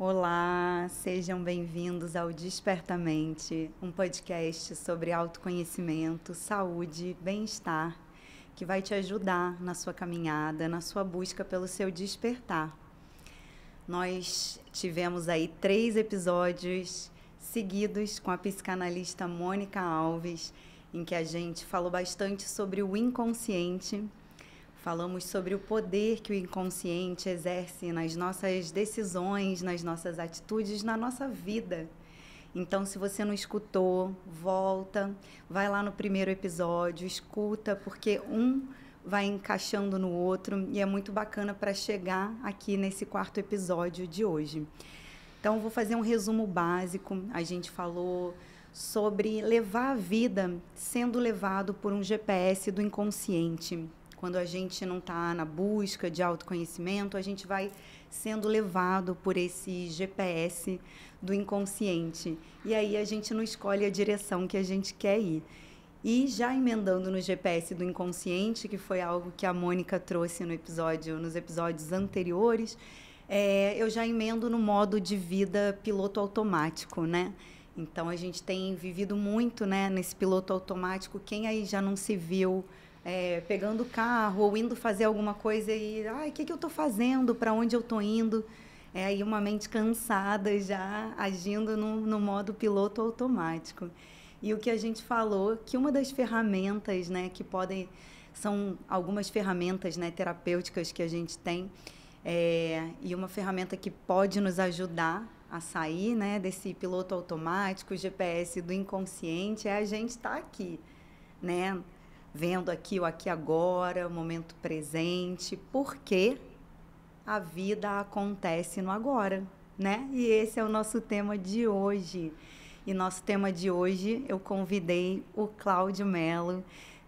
Olá, sejam bem-vindos ao Despertamente, um podcast sobre autoconhecimento, saúde, bem-estar, que vai te ajudar na sua caminhada, na sua busca pelo seu despertar. Nós tivemos aí 3 episódios seguidos com a psicanalista Mônica Alves, em que a gente falou bastante sobre o inconsciente. Falamos sobre o poder que o inconsciente exerce nas nossas decisões, nas nossas atitudes, na nossa vida. Então, se você não escutou, volta, vai lá no primeiro episódio, escuta, porque um vai encaixando no outro e é muito bacana para chegar aqui nesse 4º episódio de hoje. Então, vou fazer um resumo básico. A gente falou sobre levar a vida sendo levado por um GPS do inconsciente. Quando a gente não está na busca de autoconhecimento, a gente vai sendo levado por esse GPS do inconsciente. E aí a gente não escolhe a direção que a gente quer ir. E já emendando no GPS do inconsciente, que foi algo que a Mônica trouxe nos episódios anteriores, eu já emendo no modo de vida piloto automático, né? Então a gente tem vivido muito, né, nesse piloto automático. Quem aí já não se viu pegando o carro ou indo fazer alguma coisa e o que eu estou fazendo, para onde eu estou indo? É aí uma mente cansada já agindo no modo piloto automático. E o que a gente falou, que uma das ferramentas, né, são algumas ferramentas, né, terapêuticas que a gente tem, e uma ferramenta que pode nos ajudar a sair, né, desse piloto automático, GPS do inconsciente, é a gente estar aqui, né? Vendo aqui o aqui agora, o momento presente, porque a vida acontece no agora, né? E esse é o nosso tema de hoje. E nosso tema de hoje, eu convidei o Cláudio Mello,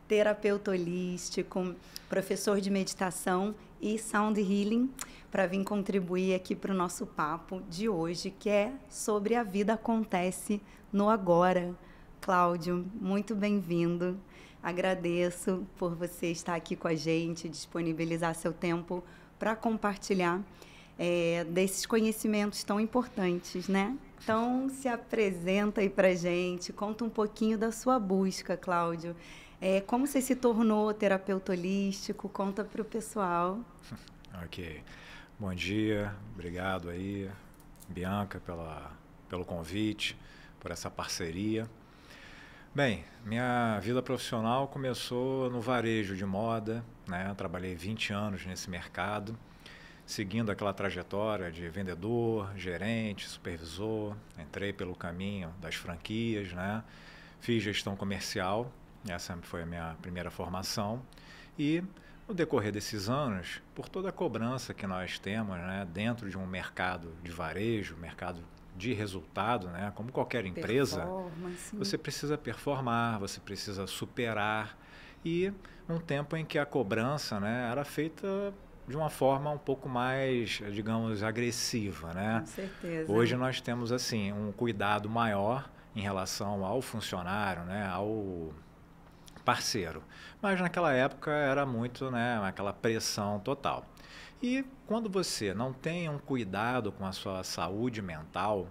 terapeuta holístico, professor de meditação e sound healing, para vir contribuir aqui para o nosso papo de hoje, que é sobre a vida acontece no agora. Cláudio, muito bem-vindo. Agradeço por você estar aqui com a gente, disponibilizar seu tempo para compartilhar desses conhecimentos tão importantes, né? Então, se apresenta aí para a gente, conta um pouquinho da sua busca, Cláudio. Como você se tornou terapeuta holístico? Conta para o pessoal. Ok. Bom dia, obrigado aí, Bianca, pelo convite, por essa parceria. Bem, minha vida profissional começou no varejo de moda, né? Eu trabalhei 20 anos nesse mercado, seguindo aquela trajetória de vendedor, gerente, supervisor. Entrei pelo caminho das franquias, né? Fiz gestão comercial, essa foi a minha primeira formação. E no decorrer desses anos, por toda a cobrança que nós temos, né, dentro de um mercado de varejo, mercado de resultado, né? Como qualquer empresa, você precisa performar, você precisa superar. E num tempo em que a cobrança, né, era feita de uma forma um pouco mais, digamos, agressiva, né? Com certeza. Hoje nós temos assim um cuidado maior em relação ao funcionário, né, ao parceiro. Mas naquela época era muito, né, aquela pressão total. E quando você não tem um cuidado com a sua saúde mental,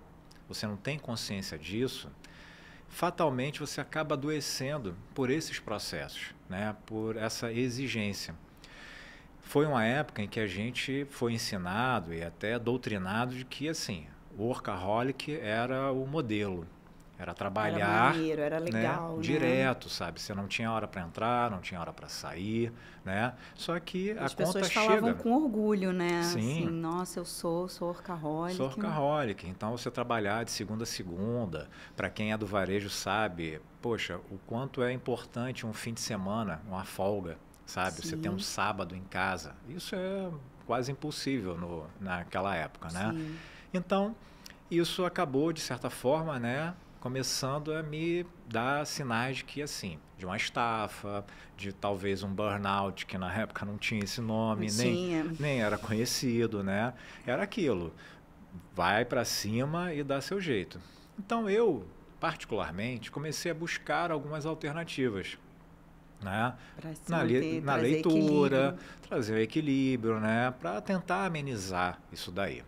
você não tem consciência disso, fatalmente você acaba adoecendo por esses processos, né? Por essa exigência. Foi uma época em que a gente foi ensinado e até doutrinado de que assim, o workaholic era o modelo. Era trabalhar, era maneiro, era legal, né? Direto, sabe? Você não tinha hora para entrar, não tinha hora para sair, né? Só que a conta chega. As pessoas falavam com orgulho, né? Sim. Assim, nossa, eu sou workaholic. Sou workaholic. Então, você trabalhar de segunda a segunda, para quem é do varejo sabe, poxa, o quanto é importante um fim de semana, uma folga, sabe? Sim. Você ter um sábado em casa. Isso é quase impossível naquela época, né? Sim. Então, isso acabou, de certa forma, né, começando a me dar sinais de que, assim, de uma estafa, de talvez um burnout, que na época não tinha esse nome, nem era conhecido, né? Era aquilo, vai para cima e dá seu jeito. Então eu, particularmente, comecei a buscar algumas alternativas, né? Na leitura, trazer o equilíbrio, né? Para tentar amenizar isso daí.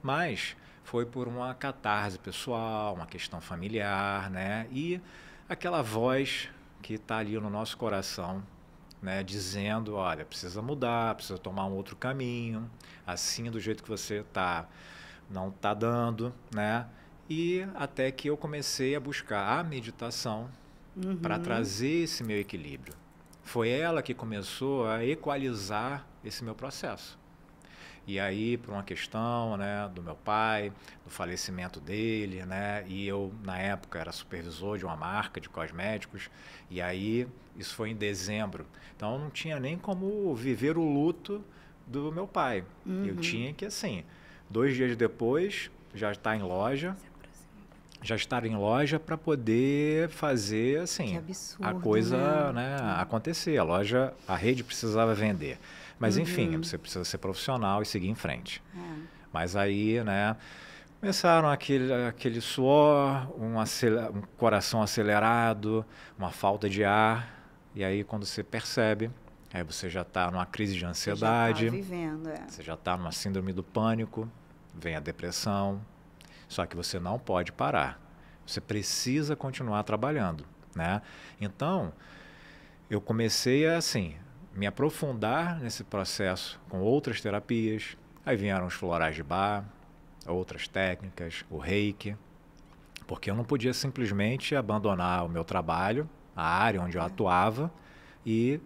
Mas foi por uma catarse pessoal, uma questão familiar, né? E aquela voz que está ali no nosso coração, né? Dizendo, olha, precisa mudar, precisa tomar um outro caminho, assim do jeito que você está, não está dando, né? E até que eu comecei a buscar a meditação para trazer esse meu equilíbrio. Foi ela que começou a equalizar esse meu processo. E aí, por uma questão, né, do meu pai, do falecimento dele, né, e eu, na época, era supervisor de uma marca de cosméticos, e aí, isso foi em dezembro. Então, eu não tinha nem como viver o luto do meu pai. Eu tinha que, assim, 2 dias depois, já estar em loja, para poder fazer, assim, absurdo, a coisa, né, acontecer. A rede precisava vender. Mas, enfim, você precisa ser profissional e seguir em frente. Mas aí, né, começaram aquele suor, um coração acelerado, uma falta de ar. E aí, quando você percebe, aí você já está numa crise de ansiedade. Você já está vivendo, Você já está numa síndrome do pânico, vem a depressão. Só que você não pode parar. Você precisa continuar trabalhando, né? Então, eu comecei a, assim, me aprofundar nesse processo com outras terapias. Aí vieram os florais de Bach, outras técnicas, o reiki, porque eu não podia simplesmente abandonar o meu trabalho, a área onde eu atuava, e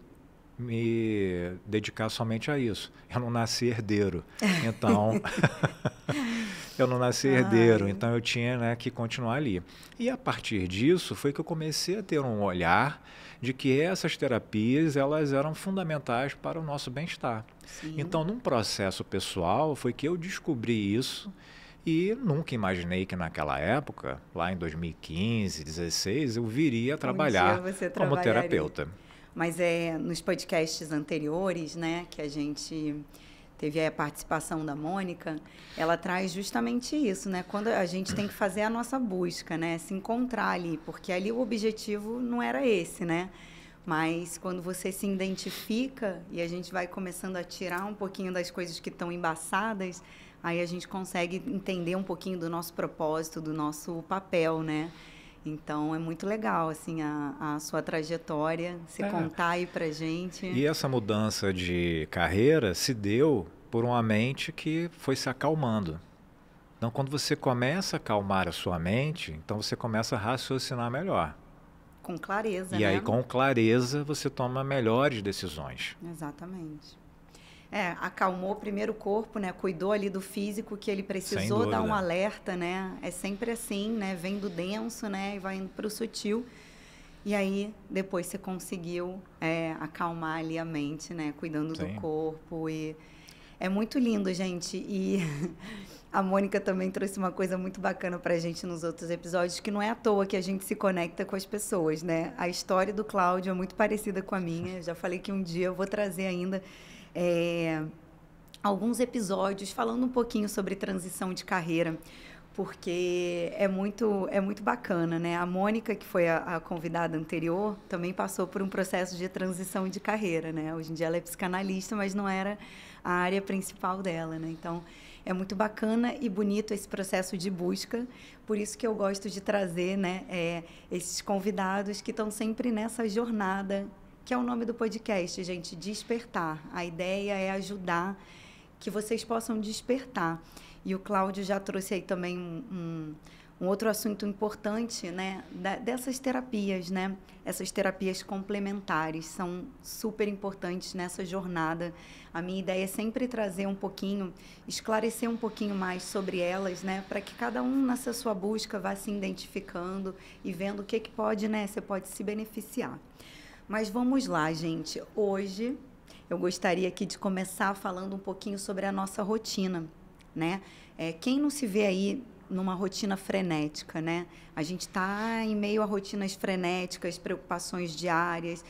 me dedicar somente a isso. Eu não nasci herdeiro, então então eu tinha, né, que continuar ali. E a partir disso foi que eu comecei a ter um olhar de que essas terapias, elas eram fundamentais para o nosso bem-estar. Então, num processo pessoal, foi que eu descobri isso e nunca imaginei que naquela época, lá em 2015, 2016, eu viria a trabalhar como terapeuta. Mas nos podcasts anteriores, né, que a gente teve a participação da Mônica, ela traz justamente isso, né? Quando a gente tem que fazer a nossa busca, né? Se encontrar ali, porque ali o objetivo não era esse, né? Mas quando você se identifica e a gente vai começando a tirar um pouquinho das coisas que estão embaçadas, aí a gente consegue entender um pouquinho do nosso propósito, do nosso papel, né? Então, é muito legal, assim, a sua trajetória, você contar aí pra gente. E essa mudança de carreira se deu por uma mente que foi se acalmando. Então, quando você começa a acalmar a sua mente, então você começa a raciocinar melhor. Com clareza, né? E aí, com clareza, você toma melhores decisões. Exatamente. Acalmou primeiro o corpo, né? Cuidou ali do físico, que ele precisou dar um alerta, né? É sempre assim, né? Vem do denso, né? E vai indo para o sutil. E aí, depois você conseguiu acalmar ali a mente, né? Cuidando do corpo. E é muito lindo, gente. E a Mônica também trouxe uma coisa muito bacana para a gente nos outros episódios, que não é à toa que a gente se conecta com as pessoas, né? A história do Cláudio é muito parecida com a minha. Eu já falei que um dia eu vou trazer ainda alguns episódios falando um pouquinho sobre transição de carreira, porque é muito bacana, né? A Mônica, que foi a convidada anterior, também passou por um processo de transição de carreira, né? Hoje em dia ela é psicanalista, mas não era a área principal dela, né? Então, é muito bacana e bonito esse processo de busca, por isso que eu gosto de trazer, né, esses convidados que estão sempre nessa jornada, que é o nome do podcast, gente, Despertar. A ideia é ajudar que vocês possam despertar. E o Cláudio já trouxe aí também um outro assunto importante, né, dessas terapias, né? Essas terapias complementares são super importantes nessa jornada. A minha ideia é sempre trazer um pouquinho, esclarecer um pouquinho mais sobre elas, né, para que cada um nessa sua busca vá se identificando e vendo o que pode, né, você pode se beneficiar. Mas vamos lá, gente. Hoje eu gostaria aqui de começar falando um pouquinho sobre a nossa rotina, né? Quem não se vê aí numa rotina frenética, né? A gente está em meio a rotinas frenéticas, preocupações diárias,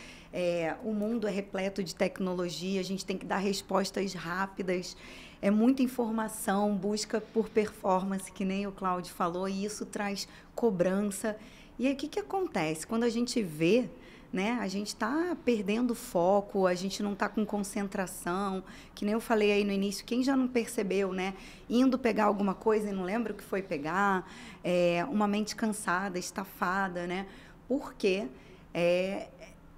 o mundo é repleto de tecnologia, a gente tem que dar respostas rápidas, é muita informação, busca por performance, que nem o Cláudio falou, e isso traz cobrança. E aí, o que acontece? Quando a gente vê, né? A gente está perdendo foco, a gente não está com concentração, que nem eu falei aí no início, quem já não percebeu, né? Indo pegar alguma coisa e não lembra o que foi pegar, uma mente cansada, estafada, né? Porque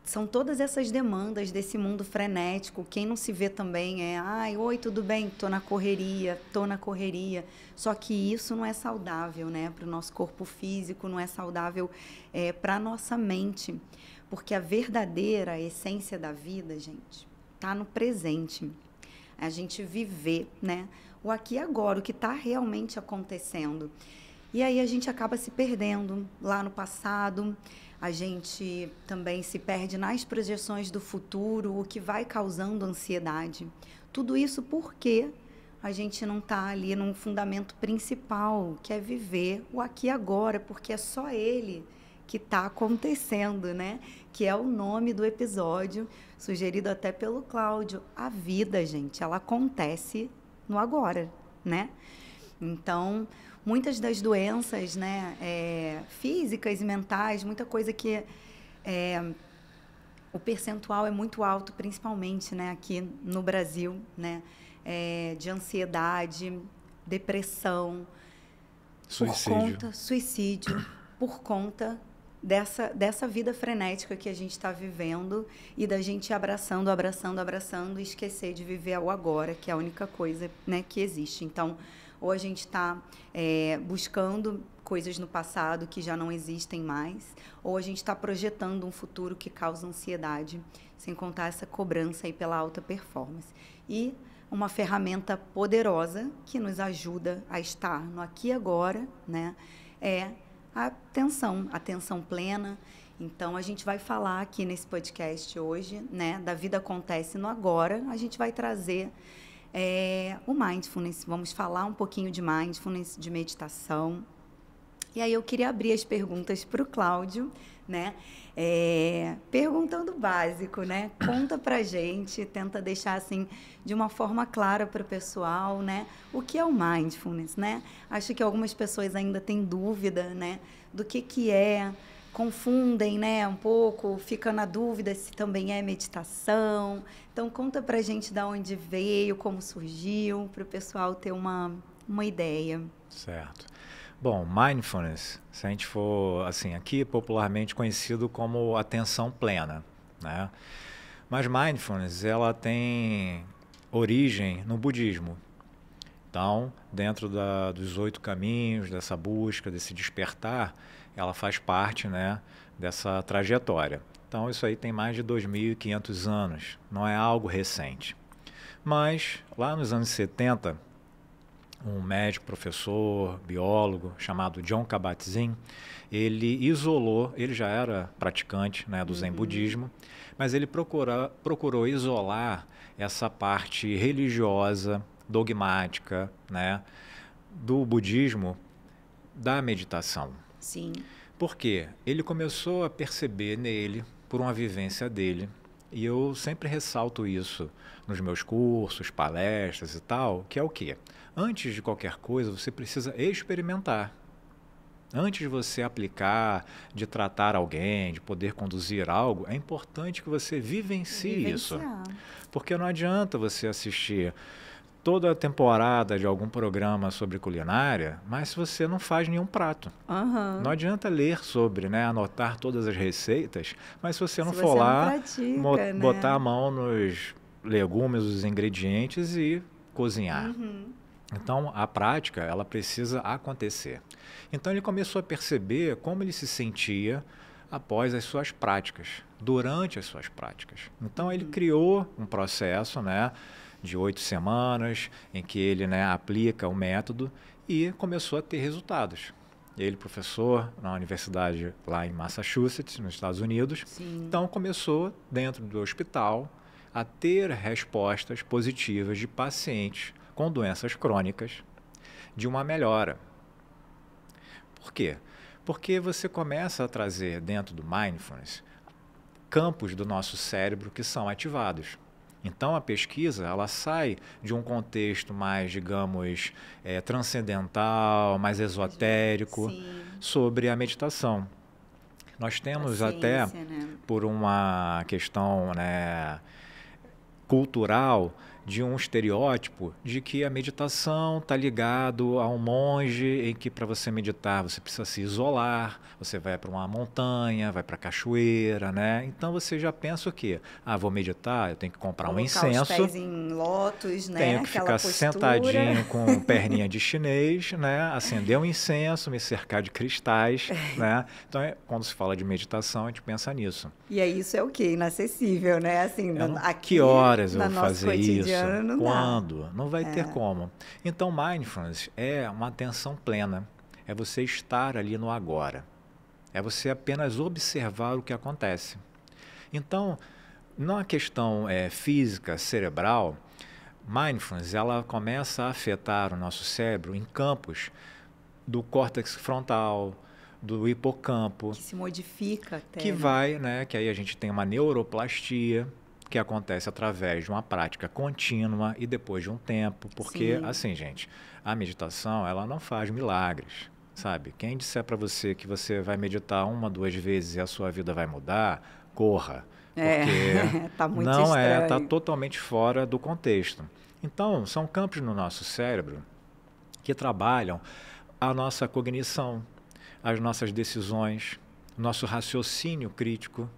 são todas essas demandas desse mundo frenético. Quem não se vê também ai, oi, tudo bem? Tô na correria. Só que isso não é saudável, né? Para o nosso corpo físico, não é saudável para a nossa mente. Porque a verdadeira essência da vida, gente, tá no presente. A gente viver, né? O aqui e agora, o que está realmente acontecendo. E aí a gente acaba se perdendo lá no passado. A gente também se perde nas projeções do futuro, o que vai causando ansiedade. Tudo isso porque a gente não está ali num fundamento principal, que é viver o aqui e agora, porque é só ele que está acontecendo, né? Que é o nome do episódio, sugerido até pelo Cláudio. A vida, gente, ela acontece no agora, né? Então, muitas das doenças, né, físicas e mentais, muita coisa que o percentual é muito alto, principalmente, né, aqui no Brasil, né, de ansiedade, depressão, suicídio, por conta dessa vida frenética que a gente está vivendo e da gente abraçando e esquecer de viver o agora, que é a única coisa, né, que existe. Então, ou a gente está buscando coisas no passado que já não existem mais, ou a gente está projetando um futuro que causa ansiedade, sem contar essa cobrança aí pela alta performance. E uma ferramenta poderosa que nos ajuda a estar no aqui e agora, né, é a atenção plena. Então, a gente vai falar aqui nesse podcast hoje, né, da vida acontece no agora. A gente vai trazer o mindfulness. Vamos falar um pouquinho de mindfulness, de meditação. E aí eu queria abrir as perguntas para o Cláudio, né? Perguntando o básico, né? Conta pra gente, tenta deixar assim de uma forma clara para o pessoal, né? O que é o mindfulness, né? Acho que algumas pessoas ainda têm dúvida, né? Do que é, confundem, né? Um pouco, fica na dúvida se também é meditação. Então conta pra gente de onde veio, como surgiu, para o pessoal ter uma ideia. Certo. Bom, mindfulness, se a gente for, assim, aqui popularmente conhecido como atenção plena, né? Mas mindfulness, ela tem origem no budismo. Então, dentro dos 8 caminhos, dessa busca, desse despertar, ela faz parte, né, dessa trajetória. Então, isso aí tem mais de 2.500 anos, não é algo recente. Mas, lá nos anos 70, um médico, professor, biólogo, chamado Jon Kabat-Zinn, ele já era praticante, né, do Zen budismo, mas ele procurou isolar essa parte religiosa, dogmática, né, do budismo, da meditação. Sim. Por quê? Ele começou a perceber nele, por uma vivência dele, e eu sempre ressalto isso nos meus cursos, palestras e tal, que é o quê? Antes de qualquer coisa, você precisa experimentar. Antes de você aplicar, de tratar alguém, de poder conduzir algo, é importante que você vivencie isso. Porque não adianta você assistir toda a temporada de algum programa sobre culinária, mas se você não faz nenhum prato. Não adianta ler sobre, né, anotar todas as receitas, mas se você não for lá, botar a mão nos legumes, os ingredientes e cozinhar. Então, a prática, ela precisa acontecer. Então, ele começou a perceber como ele se sentia após as suas práticas, durante as suas práticas. Então, ele criou um processo, né, de 8 semanas, em que ele, né, aplica o método e começou a ter resultados. Ele, professor na universidade lá em Massachusetts, nos Estados Unidos, então começou, dentro do hospital, a ter respostas positivas de pacientes com doenças crônicas, de uma melhora. Por quê? Porque você começa a trazer dentro do mindfulness campos do nosso cérebro que são ativados. Então, a pesquisa, ela sai de um contexto mais, digamos, transcendental, mais esotérico, sobre a meditação. Nós temos até por uma questão, né, cultural, de um estereótipo de que a meditação está ligado a um monge em que para você meditar você precisa se isolar, você vai para uma montanha, vai para a cachoeira, né? Então você já pensa o quê? Ah, vou meditar, eu tenho que comprar um incenso. Colocar os pés em lótus, né? Tenho que Aquela ficar postura. sentadinho com perninha de chinês, né? Acender um incenso, me cercar de cristais, né? Então, quando se fala de meditação, a gente pensa nisso. E aí isso é o quê? Inacessível, né? Assim, aqui, que horas eu no vou nosso fazer isso? não Quando? dá. Não vai ter como. Então, mindfulness é uma atenção plena. É você estar ali no agora. É você apenas observar o que acontece. Então, na questão física, cerebral, mindfulness ela começa a afetar o nosso cérebro em campos do córtex frontal, do hipocampo. Que se modifica até. Que vai, né? Que aí a gente tem uma neuroplastia, que acontece através de uma prática contínua e depois de um tempo. Porque, assim, gente, a meditação, ela não faz milagres, sabe? Quem disser para você que você vai meditar 1, 2 vezes e a sua vida vai mudar, corra. Porque tá muito não estranho. está totalmente fora do contexto. Então, são campos no nosso cérebro que trabalham a nossa cognição, as nossas decisões, nosso raciocínio crítico.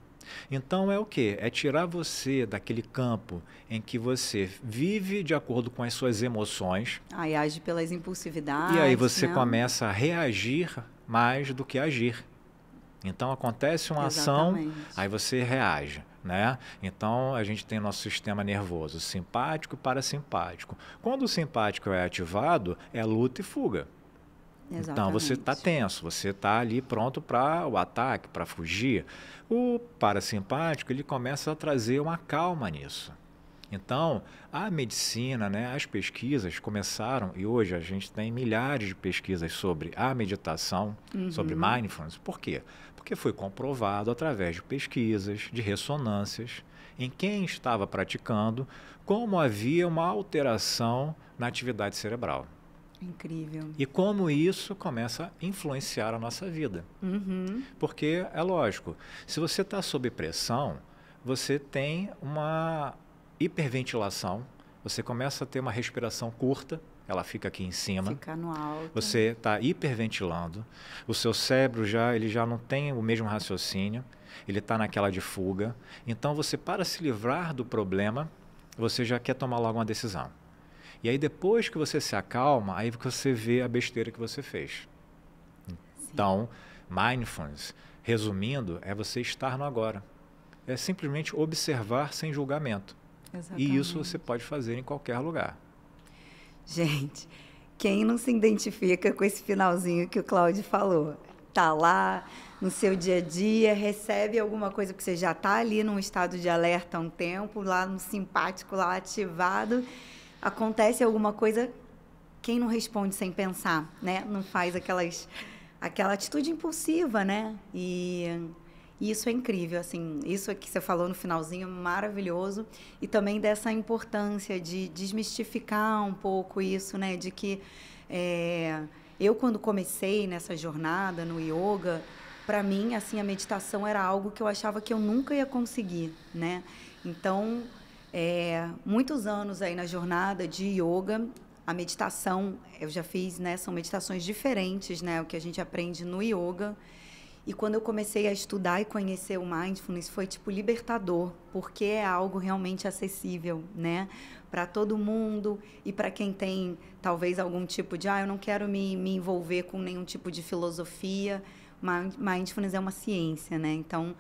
Então é o quê? É tirar você daquele campo em que você vive de acordo com as suas emoções. Aí age pelas impulsividades. E aí você né? começa a reagir mais do que agir. Então acontece uma ação, aí você reage, né? Então a gente tem nosso sistema nervoso simpático e parasimpático. Quando o simpático é ativado, é luta e fuga. Exatamente. Então você está tenso, você está ali pronto para o ataque, para fugir. O parasimpático ele começa a trazer uma calma nisso. Então a medicina, né, as pesquisas começaram, e hoje a gente tem milhares de pesquisas sobre a meditação, sobre mindfulness. Por quê? Porque foi comprovado através de pesquisas, de ressonâncias, em quem estava praticando, como havia uma alteração na atividade cerebral. Incrível. E como isso começa a influenciar a nossa vida. Porque, é lógico, se você está sob pressão, você tem uma hiperventilação, você começa a ter uma respiração curta, ela fica aqui em cima. Fica no alto. Você está hiperventilando, o seu cérebro ele já não tem o mesmo raciocínio, ele está naquela de fuga. Então, você, para se livrar do problema, você já quer tomar logo uma decisão. E aí depois que você se acalma, aí você vê a besteira que você fez. Então, mindfulness, resumindo, é você estar no agora. É simplesmente observar sem julgamento. Exatamente. E isso você pode fazer em qualquer lugar. Gente, quem não se identifica com esse finalzinho que o Cláudio falou? Tá lá no seu dia a dia, recebe alguma coisa que você já está ali num estado de alerta há um tempo, lá no simpático, lá ativado, acontece alguma coisa, quem não responde sem pensar, né? Não faz aquela atitude impulsiva, né? E isso é incrível, assim, isso que você falou no finalzinho, maravilhoso, e também dessa importância de desmistificar um pouco isso, né? De que eu, quando comecei nessa jornada no yoga, para mim, assim, a meditação era algo que eu achava que eu nunca ia conseguir, né? Então, muitos anos aí na jornada de yoga, a meditação, eu já fiz, né? São meditações diferentes, né? O que a gente aprende no yoga. E quando eu comecei a estudar e conhecer o mindfulness, foi tipo libertador, porque é algo realmente acessível, né? Para todo mundo e para quem tem talvez algum tipo de, eu não quero me envolver com nenhum tipo de filosofia. Mindfulness é uma ciência, né? Então,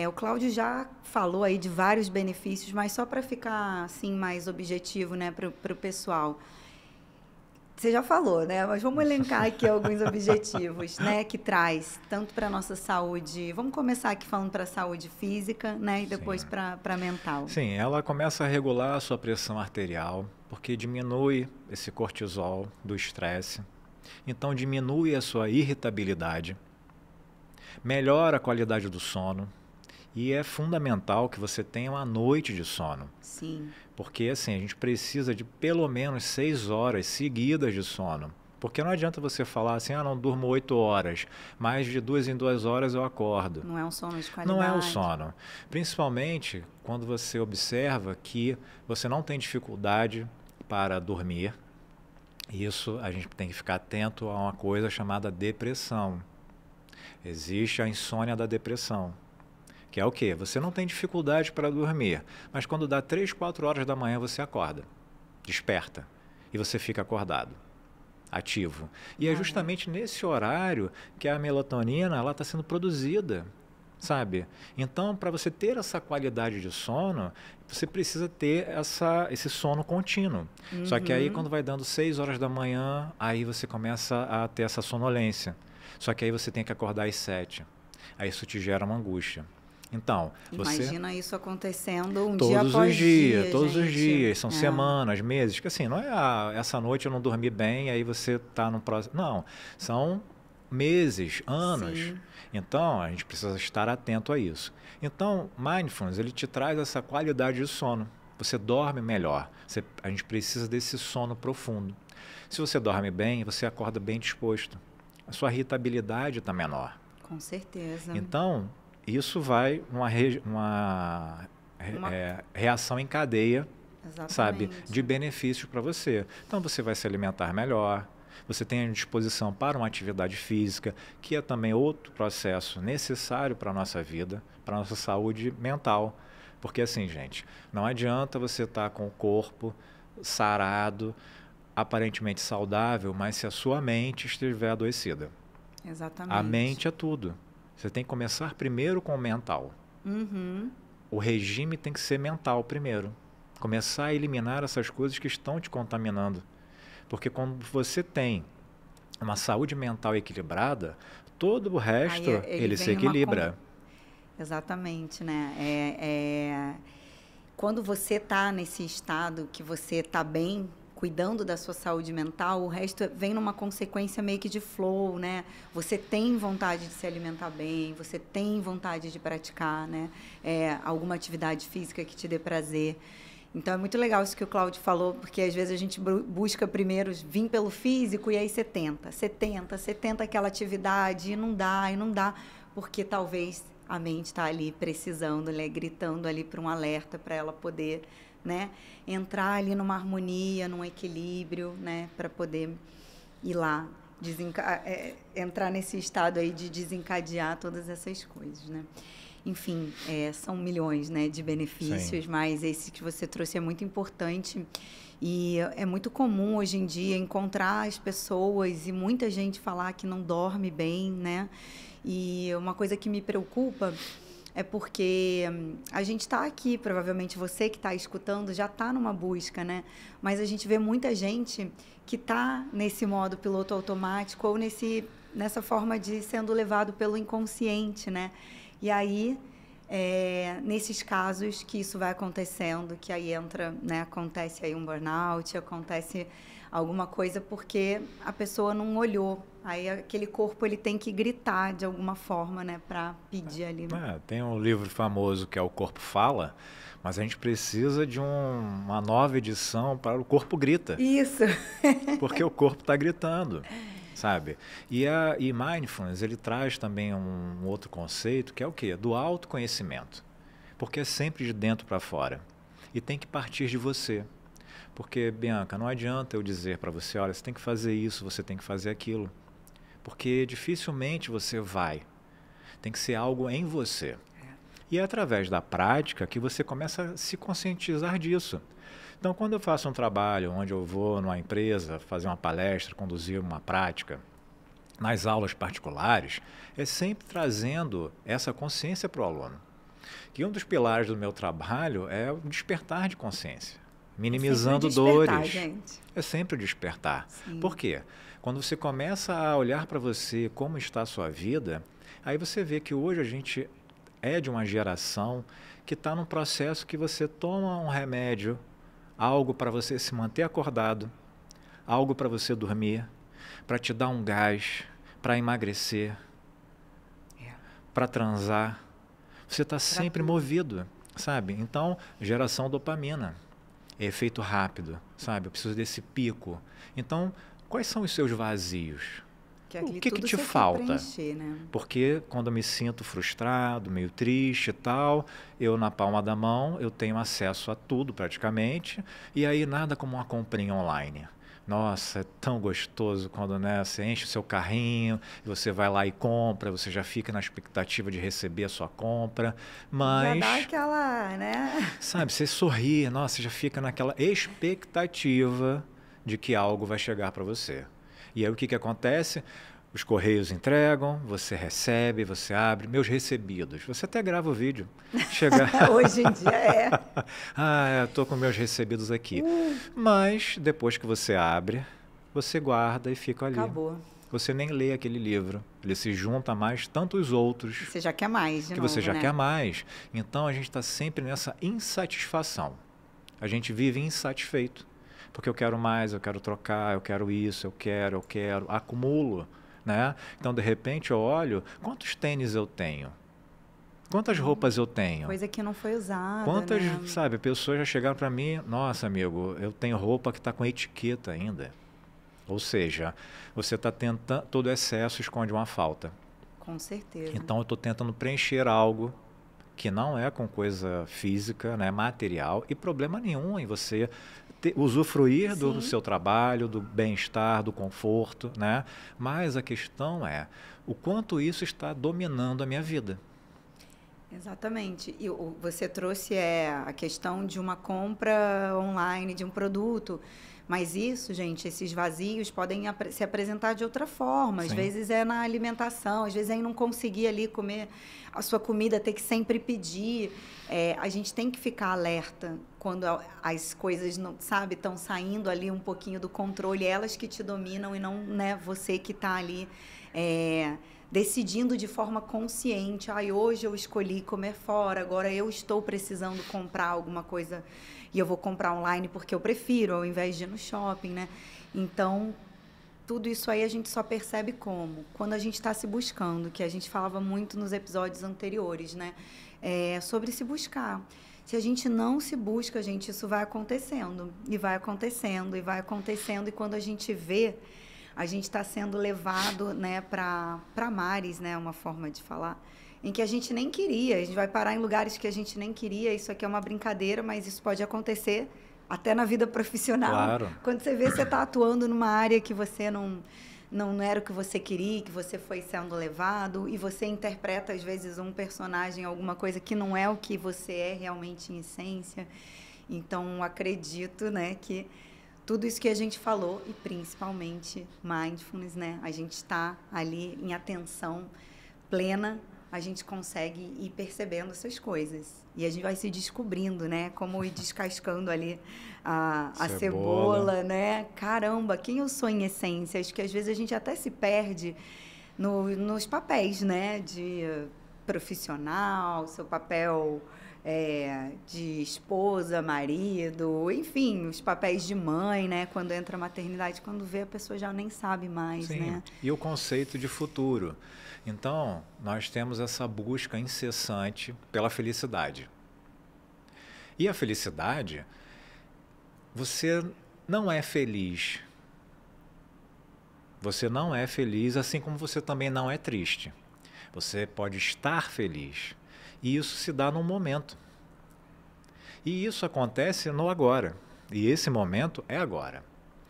o Cláudio já falou aí de vários benefícios, mas só para ficar assim mais objetivo, né, para o pessoal. Você já falou, né? Mas vamos elencar aqui alguns objetivos, né, que traz tanto para a nossa saúde. Vamos começar aqui falando para a saúde física, né, e depois para a mental. Sim, ela começa a regular a sua pressão arterial, porque diminui esse cortisol do estresse. Então, diminui a sua irritabilidade, melhora a qualidade do sono. E é fundamental que você tenha uma noite de sono. Sim. Porque, assim, a gente precisa de pelo menos 6 horas seguidas de sono Porque não adianta você falar assim, não durmo 8 horas, mais de 2 em 2 horas eu acordo. Não é um sono de qualidade. Não é o sono. Principalmente quando você observa que você não tem dificuldade para dormir. Isso a gente tem que ficar atento a uma coisa chamada depressão. Existe a insônia da depressão. Que é o quê? Você não tem dificuldade para dormir, mas quando dá 3, 4 horas da manhã você acorda, desperta, e você fica acordado, ativo. E é justamente nesse horário que a melatonina está sendo produzida, sabe? Então, para você ter essa qualidade de sono, você precisa ter esse sono contínuo. Só que aí, quando vai dando 6 horas da manhã, aí você começa a ter essa sonolência. Só que aí você tem que acordar às 7. Aí isso te gera uma angústia. Então, imagina isso acontecendo todos dia após os dias, dia, todos os gente. dias, são semanas, meses, que assim, não é essa noite eu não dormi bem, aí você está no próximo. Não, são meses, anos. Sim. Então, a gente precisa estar atento a isso. Então, Mindfulness, ele te traz essa qualidade de sono. Você dorme melhor. A gente precisa desse sono profundo. Se você dorme bem, você acorda bem disposto. A sua irritabilidade está menor. Com certeza. Então, isso vai uma reação em cadeia, sabe, de benefícios para você. Então, você vai se alimentar melhor, você tem disposição para uma atividade física, que é também outro processo necessário para a nossa vida, para a nossa saúde mental. Porque assim, gente, não adianta você estar com o corpo sarado, aparentemente saudável, mas se a sua mente estiver adoecida. Exatamente. A mente é tudo. Você tem que começar primeiro com o mental. O regime tem que ser mental primeiro. Começar a eliminar essas coisas que estão te contaminando. Porque quando você tem uma saúde mental equilibrada, todo o resto ele se equilibra. Exatamente, né? Quando você está nesse estado que você está bem, cuidando da sua saúde mental, o resto vem numa consequência meio que de flow, né? Você tem vontade de se alimentar bem, você tem vontade de praticar, né? Alguma atividade física que te dê prazer. Então, é muito legal isso que o Cláudio falou, porque às vezes a gente busca primeiro vir pelo físico e aí você tenta aquela atividade e não dá, porque talvez a mente está ali precisando, né? Gritando ali para um alerta, para ela poder, né, entrar ali numa harmonia, num equilíbrio, né, para poder ir lá, entrar nesse estado aí de desencadear todas essas coisas, né? Enfim, são milhões, né, de benefícios, mas esse que você trouxe é muito importante e é muito comum hoje em dia encontrar as pessoas e muita gente falar que não dorme bem, né? E uma coisa que me preocupa é porque a gente está aqui, provavelmente você que está escutando já está numa busca, né? Mas a gente vê muita gente que está nesse modo piloto automático ou nessa forma de sendo levado pelo inconsciente, né? E aí, nesses casos que isso vai acontecendo, que aí entra, né? Acontece aí um burnout, acontece alguma coisa porque a pessoa não olhou. Aí aquele corpo ele tem que gritar de alguma forma, né, para pedir ali. Tem um livro famoso que é O Corpo Fala, mas a gente precisa de uma nova edição para O Corpo Grita. Isso. Porque o corpo está gritando, sabe? E Mindfulness, ele traz também um outro conceito, que é o quê? Do autoconhecimento. Porque é sempre de dentro para fora. E tem que partir de você. Porque, Bianca, não adianta eu dizer para você, olha, você tem que fazer isso, você tem que fazer aquilo. Porque dificilmente você vai. Tem que ser algo em você. E é através da prática que você começa a se conscientizar disso. Então, quando eu faço um trabalho onde eu vou numa empresa fazer uma palestra, conduzir uma prática, nas aulas particulares, é sempre trazendo essa consciência para o aluno. Que um dos pilares do meu trabalho é o despertar de consciência. Minimizando dores. Gente. É sempre o despertar. Sim. Por quê? Quando você começa a olhar para você como está a sua vida, aí você vê que hoje a gente é de uma geração que está num processo que você toma um remédio, algo para você se manter acordado, algo para você dormir, para te dar um gás, para emagrecer, para transar. Você está sempre movido, sabe? Então, geração dopamina. Efeito rápido, sabe? Eu preciso desse pico. Então, Quais são os seus vazios? O que tudo te você falta? quer preencher, né? Porque quando eu me sinto frustrado, meio triste e tal, eu na palma da mão, eu tenho acesso a tudo praticamente, e aí nada como uma comprinha online. Nossa, é tão gostoso quando, né, você enche o seu carrinho, você vai lá e compra, você já fica na expectativa de receber a sua compra, mas... Já dá aquela, né? Sabe, você sorri, nossa, você já fica naquela expectativa de que algo vai chegar para você. E aí o que acontece? Os correios entregam, você recebe, você abre. Meus recebidos. Você até grava o vídeo. Chega... Hoje em dia é. Estou com meus recebidos aqui. Mas depois que você abre, você guarda e fica ali. Acabou. Você nem lê aquele livro. Ele se junta a mais tantos outros. Você já quer mais, de que novo, você já né? quer mais. Então a gente está sempre nessa insatisfação. A gente vive insatisfeito. Porque eu quero mais, eu quero trocar, eu quero isso, eu quero, acumulo, né? Então, de repente, eu olho, quantos tênis eu tenho? Quantas roupas eu tenho? Coisa que não foi usada, Quantas, né? sabe, pessoas já chegaram para mim, nossa, amigo, eu tenho roupa que está com etiqueta ainda. Ou seja, você está tentando, todo excesso esconde uma falta. Com certeza. Então, eu estou tentando preencher algo que não é com coisa física, né, material, e problema nenhum em você usufruir do seu trabalho, do bem-estar, do conforto, né? Mas a questão é o quanto isso está dominando a minha vida. Exatamente. E você trouxe a questão de uma compra online de um produto. Mas isso, gente, esses vazios podem se apresentar de outra forma. Às vezes é na alimentação, às vezes é em não conseguir ali comer a sua comida, ter que sempre pedir. A gente tem que ficar alerta quando as coisas, não, sabe, estão saindo ali um pouquinho do controle, elas que te dominam e não, né, você que está ali decidindo de forma consciente. Hoje eu escolhi comer fora, agora eu estou precisando comprar alguma coisa e eu vou comprar online porque eu prefiro, ao invés de ir no shopping, né? Então, tudo isso aí a gente só percebe como? Quando a gente está se buscando, que a gente falava muito nos episódios anteriores, né? Sobre se buscar. Se a gente não se busca, gente, isso vai acontecendo. E vai acontecendo, e vai acontecendo. E quando a gente vê, a gente está sendo levado, né, para mares, né? Uma forma de falar. Em que a gente nem queria. A gente vai parar em lugares que a gente nem queria. Isso aqui é uma brincadeira, mas isso pode acontecer até na vida profissional. Claro. Quando você vê, você está atuando numa área que você não era o que você queria, que você foi sendo levado, e você interpreta, às vezes, um personagem, alguma coisa que não é o que você é realmente em essência. Então, acredito, né, que tudo isso que a gente falou, e principalmente mindfulness, né, a gente está ali em atenção plena, a gente consegue ir percebendo essas coisas. E a gente vai se descobrindo, né? Como ir descascando ali a cebola, né? Caramba, quem eu sou em essência? Acho que às vezes a gente até se perde nos papéis, né? De profissional, seu papel de esposa, marido, enfim, os papéis de mãe, né? Quando entra a maternidade, quando vê, a pessoa já nem sabe mais, Sim. né? E o conceito de futuro. Então, nós temos essa busca incessante pela felicidade. E a felicidade, você não é feliz. Você não é feliz, assim como você também não é triste. Você pode estar feliz. E isso se dá num momento. E isso acontece no agora. E esse momento é agora.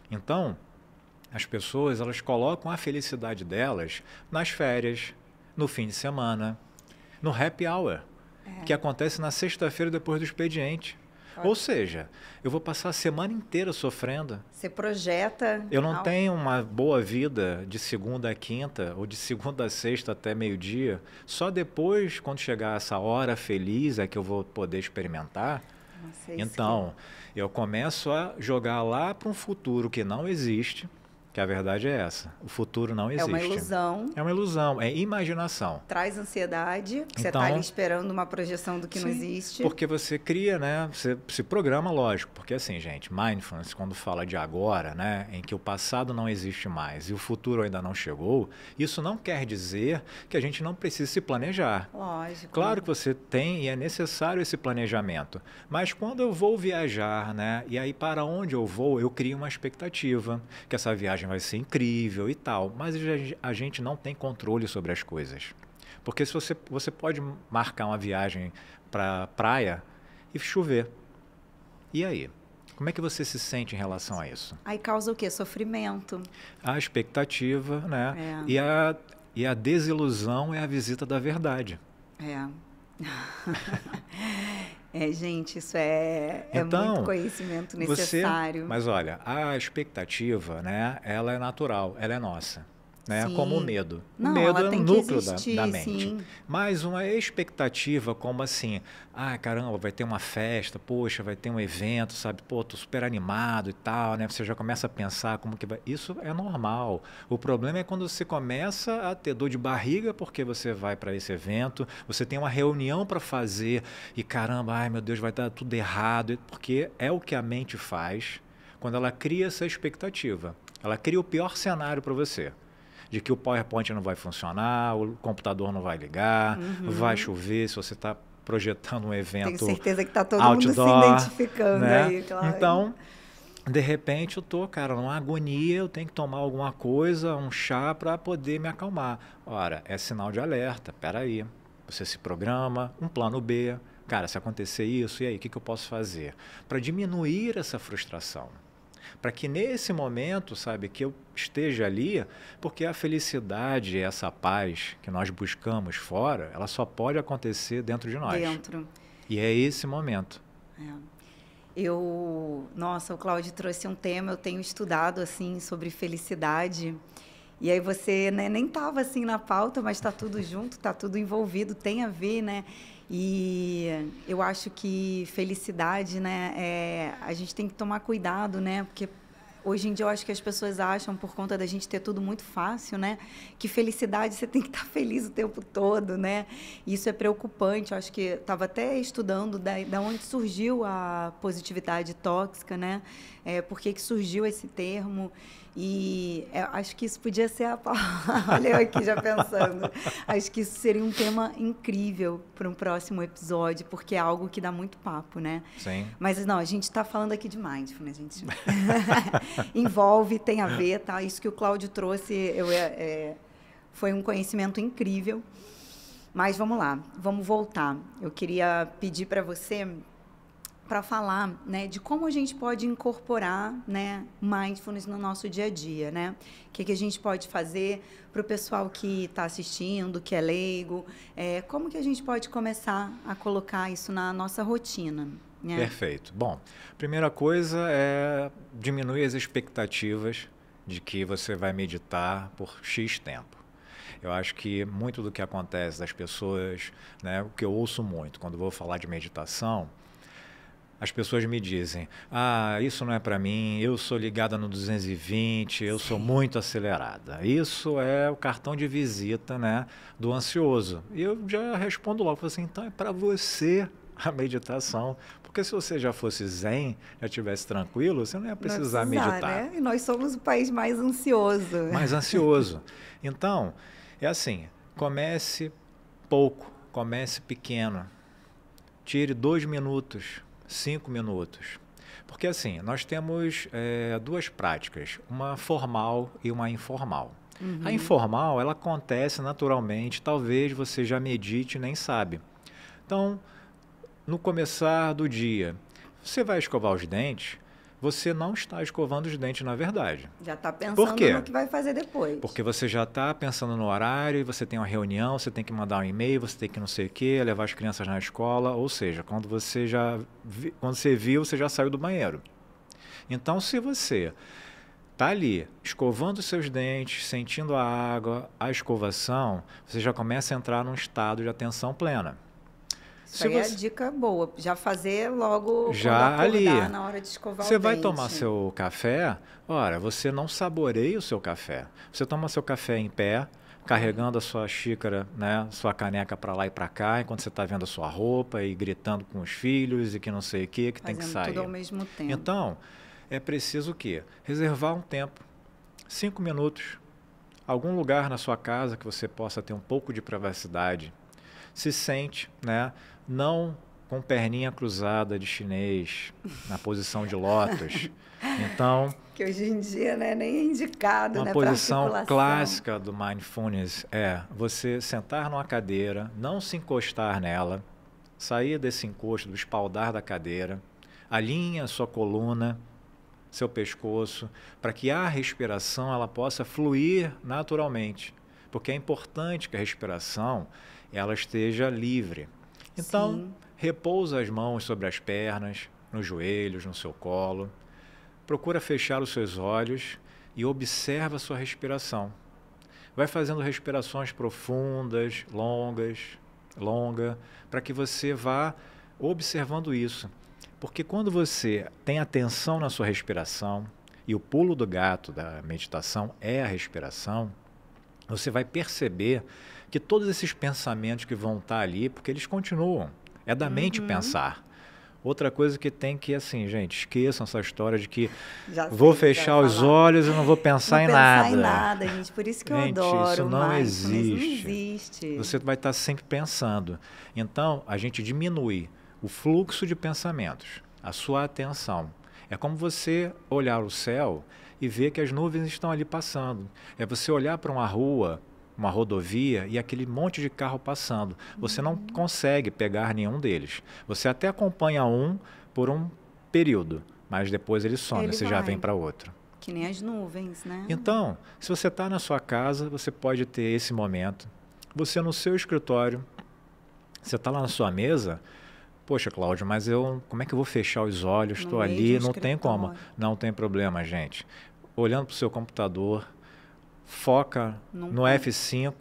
Então, as pessoas, elas colocam a felicidade delas nas férias, no fim de semana, no happy hour, que acontece na sexta-feira depois do expediente. Ou seja, eu vou passar a semana inteira sofrendo. Você projeta... Eu não tenho uma boa vida de segunda a quinta, ou de segunda a sexta até meio-dia. Só depois, quando chegar essa hora feliz, é que eu vou poder experimentar. Nossa, então, eu começo a jogar lá para um futuro que não existe, que a verdade é essa. O futuro não existe. É uma ilusão. É uma ilusão, é imaginação. Traz ansiedade, você está ali esperando uma projeção do que não existe. Porque você cria, né? Você se programa, lógico. Porque assim, gente, mindfulness, quando fala de agora, né? Em que o passado não existe mais e o futuro ainda não chegou, isso não quer dizer que a gente não precisa se planejar. Lógico. Claro que você tem e é necessário esse planejamento. Mas quando eu vou viajar, né? E aí para onde eu vou, eu crio uma expectativa. Que essa viagem viagem vai ser incrível e tal, mas a gente não tem controle sobre as coisas. Porque se você pode marcar uma viagem para praia e chover. E aí? Como é que você se sente em relação a isso? Aí causa o quê? Sofrimento. A expectativa, né? É. E a desilusão é a visita da verdade. É. Gente, isso é Então, muito conhecimento necessário. Mas olha, a expectativa, né, ela é natural, ela é nossa. Né, como o medo. O medo é o núcleo da mente. Sim. Mas uma expectativa como assim, caramba, vai ter uma festa, poxa, vai ter um evento, sabe? Pô, tô super animado e tal, né? Você já começa a pensar como que vai... Isso é normal. O problema é quando você começa a ter dor de barriga porque você vai para esse evento, você tem uma reunião para fazer e caramba, ai meu Deus, vai dar tudo errado. Porque é o que a mente faz quando ela cria essa expectativa. Ela cria o pior cenário para você. De que o PowerPoint não vai funcionar, o computador não vai ligar, vai chover, se você está projetando um evento. Tenho certeza que está todo outdoor, mundo se identificando, né? Aí, claro. Então, de repente, eu estou, cara, numa agonia, eu tenho que tomar alguma coisa, um chá para poder me acalmar. Ora, é sinal de alerta, peraí. Você se programa, um plano B. Cara, se acontecer isso, e aí, o que eu posso fazer? Para diminuir essa frustração. Para que nesse momento, sabe, que eu esteja ali, porque a felicidade, essa paz que nós buscamos fora, ela só pode acontecer dentro de nós. Dentro. E é esse momento. Nossa, o Cláudio trouxe um tema, eu tenho estudado, assim, sobre felicidade. E aí você, né, nem estava assim na pauta, mas está tudo junto, está tudo envolvido, tem a ver, né? E eu acho que felicidade, né, a gente tem que tomar cuidado, né? Porque hoje em dia eu acho que as pessoas acham, por conta da gente ter tudo muito fácil, né, que felicidade você tem que estar feliz o tempo todo, né? E isso é preocupante. Eu acho que estava até estudando da onde surgiu a positividade tóxica, né? Por que surgiu esse termo? E acho que isso podia ser a palavra. Olha eu aqui já pensando. Acho que isso seria um tema incrível para um próximo episódio, porque é algo que dá muito papo, né? Sim. Mas não, a gente está falando aqui de mindfulness, gente. Envolve, tem a ver, tá? Isso que o Cláudio trouxe foi um conhecimento incrível. Mas vamos lá, vamos voltar. Eu queria pedir para você para falar, né, de como a gente pode incorporar, né, mindfulness no nosso dia a dia, né? O que a gente pode fazer para o pessoal que está assistindo, que é leigo, como que a gente pode começar a colocar isso na nossa rotina, né? Perfeito. Bom, primeira coisa é diminuir as expectativas de que você vai meditar por X tempo. Eu acho que muito do que acontece das pessoas, né, o que eu ouço muito quando vou falar de meditação, as pessoas me dizem, isso não é para mim, eu sou ligada no 220, eu sou muito acelerada. Isso é o cartão de visita, né, do ansioso. E eu já respondo logo, falo assim, então é para você a meditação. Porque se você já fosse zen, já estivesse tranquilo, você não ia precisar meditar. Né? E nós somos o país mais ansioso. Mais ansioso. Então, é assim, comece pouco, comece pequeno. Tire 2 minutos. 5 minutos. Porque assim, nós temos duas práticas, uma formal e uma informal. Uhum. A informal, ela acontece naturalmente, talvez você já medite e nem sabe. Então, no começar do dia, você vai escovar os dentes, você não está escovando os dentes, na verdade. Já está pensando no que vai fazer depois. Porque você já está pensando no horário, você tem uma reunião, você tem que mandar um e-mail, você tem que não sei o quê, levar as crianças na escola, ou seja, quando você viu, você já saiu do banheiro. Então, se você está ali, escovando os seus dentes, sentindo a água, a escovação, você já começa a entrar num estado de atenção plena. Isso aí é a dica boa, já fazer logo já quando ali na hora de escovar você o vai dente. tomar seu café, você não saboreia o seu café. Você toma seu café em pé, carregando a sua xícara, né, sua caneca para lá e para cá, enquanto você está vendo a sua roupa e gritando com os filhos e que não sei o que tem que sair. Tudo ao mesmo tempo. Então, é preciso o quê? Reservar um tempo, 5 minutos, algum lugar na sua casa que você possa ter um pouco de privacidade. Se sente, né, não com perninha cruzada de chinês, na posição de lótus. Então, que hoje em dia, né, nem é indicado, uma né, posição clássica do Mindfulness é você sentar numa cadeira, não se encostar nela, sair desse encosto, do espaldar da cadeira, alinhe a sua coluna, seu pescoço, para que a respiração ela possa fluir naturalmente, porque é importante que a respiração ela esteja livre. Então, Sim. repousa as mãos sobre as pernas, nos joelhos, no seu colo. Procura fechar os seus olhos e observa a sua respiração. Vai fazendo respirações profundas, longa, para que você vá observando isso. Porque quando você tem atenção na sua respiração, e o pulo do gato da meditação é a respiração, você vai perceber que todos esses pensamentos que vão estar ali, porque eles continuam, é da mente pensar. Outra coisa que tem que, assim, gente, esqueçam essa história de que vou fechar os olhos e não vou pensar em nada. Não pensar em nada, gente. Por isso que eu adoro. Isso não existe. Não existe. Você vai estar sempre pensando. Então, a gente diminui o fluxo de pensamentos, a sua atenção. É como você olhar o céu e ver que as nuvens estão ali passando. É você olhar para uma rua, uma rodovia e aquele monte de carro passando. Você não consegue pegar nenhum deles. Você até acompanha um por um período, mas depois ele some, você já vem para outro. Que nem as nuvens, né? Então, se você está na sua casa, você pode ter esse momento. Você no seu escritório, você está lá na sua mesa, poxa, Cláudio, mas como é que eu vou fechar os olhos? Estou ali, não tem como. Não tem problema, gente. Olhando para o seu computador, foca no F5,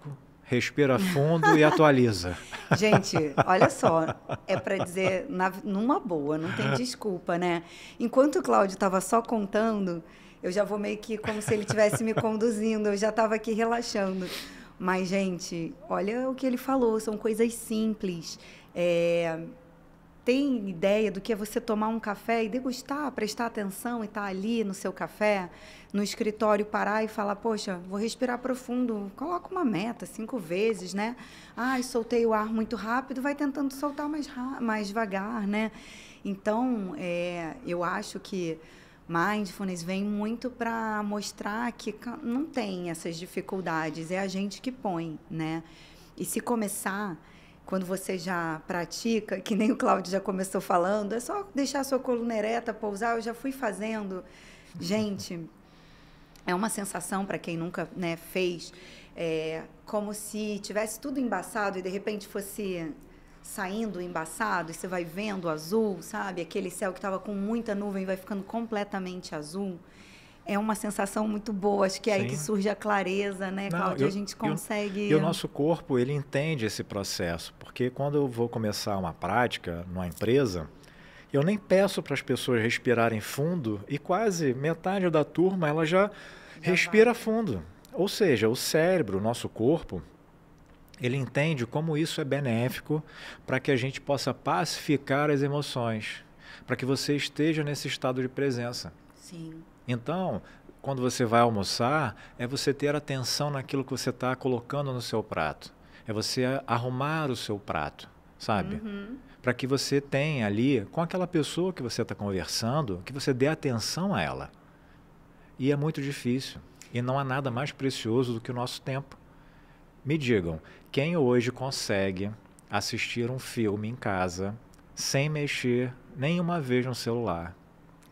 respira fundo e atualiza. Gente, olha só, é para dizer numa boa, não tem desculpa, né? Enquanto o Cláudio estava só contando, eu já vou meio que como se ele estivesse me conduzindo, eu já estava aqui relaxando. Mas, gente, olha o que ele falou, são coisas simples. Tem ideia do que é você tomar um café e degustar, prestar atenção e estar ali no seu café, no escritório, parar e falar, poxa, vou respirar profundo, coloca uma meta 5 vezes, né? Soltei o ar muito rápido, vai tentando soltar mais devagar, né? Então, eu acho que Mindfulness vem muito para mostrar que não tem essas dificuldades, é a gente que põe, né? E se começar... Quando você já pratica, que nem o Cláudio já começou falando, é só deixar a sua coluna ereta, pousar, eu já fui fazendo. Gente, é uma sensação, para quem nunca, né, fez, como se tivesse tudo embaçado e, de repente, fosse saindo embaçado e você vai vendo azul, sabe? Aquele céu que estava com muita nuvem vai ficando completamente azul. É uma sensação muito boa, acho que é aí que surge a clareza, né, Cláudio? A gente consegue... E o nosso corpo, ele entende esse processo, porque quando eu vou começar uma prática numa empresa, eu nem peço para as pessoas respirarem fundo e quase metade da turma ela já respira fundo. Ou seja, o cérebro, o nosso corpo, ele entende como isso é benéfico para que a gente possa pacificar as emoções, para que você esteja nesse estado de presença. Sim. Então, quando você vai almoçar, é você ter atenção naquilo que você está colocando no seu prato. É você arrumar o seu prato, sabe? Para que você tenha ali, com aquela pessoa que você está conversando, que você dê atenção a ela. E é muito difícil. E não há nada mais precioso do que o nosso tempo. Me digam, quem hoje consegue assistir um filme em casa sem mexer nenhuma vez no celular?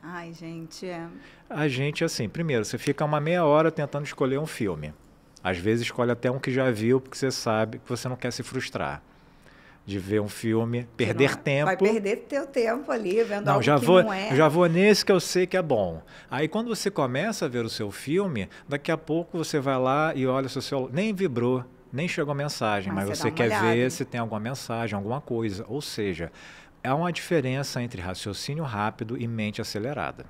Ai, gente, A gente, assim, primeiro, você fica uma meia hora tentando escolher um filme. Às vezes escolhe até um que já viu, porque você sabe que você não quer se frustrar de ver um filme, perder tempo. Vai perder teu tempo ali, vendo algo já que vou, não é. Já vou nesse que eu sei que é bom. Aí quando você começa a ver o seu filme, daqui a pouco você vai lá e olha o seu celular, nem vibrou, nem chegou mensagem, mas você quer ver se tem alguma mensagem, alguma coisa. Ou seja, há uma diferença entre raciocínio rápido e mente acelerada.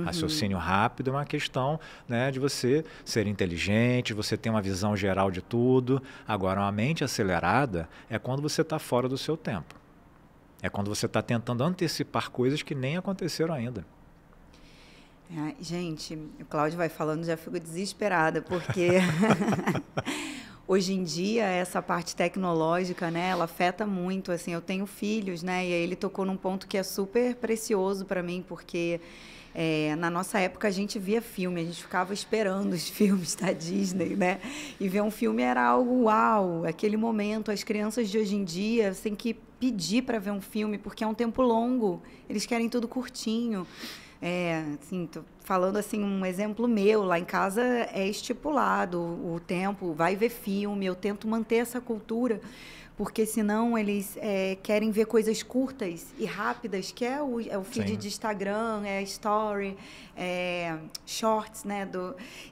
Raciocínio rápido é uma questão, né, de você ser inteligente, você ter uma visão geral de tudo. Agora, uma mente acelerada é quando você está fora do seu tempo. É quando você está tentando antecipar coisas que nem aconteceram ainda. Gente, o Cláudio vai falando, já fico desesperada, porque hoje em dia, essa parte tecnológica, né, ela afeta muito, assim, eu tenho filhos, né, e aí ele tocou num ponto que é super precioso para mim, porque na nossa época a gente via filme, a gente ficava esperando os filmes da Disney, né, e ver um filme era algo uau, aquele momento. As crianças de hoje em dia têm que pedir para ver um filme, porque é um tempo longo, eles querem tudo curtinho. Assim, tô falando assim um exemplo meu, lá em casa é estipulado o tempo, vai ver filme, eu tento manter essa cultura, porque senão eles querem ver coisas curtas e rápidas, que é o feed Sim. de Instagram, story, shorts, né?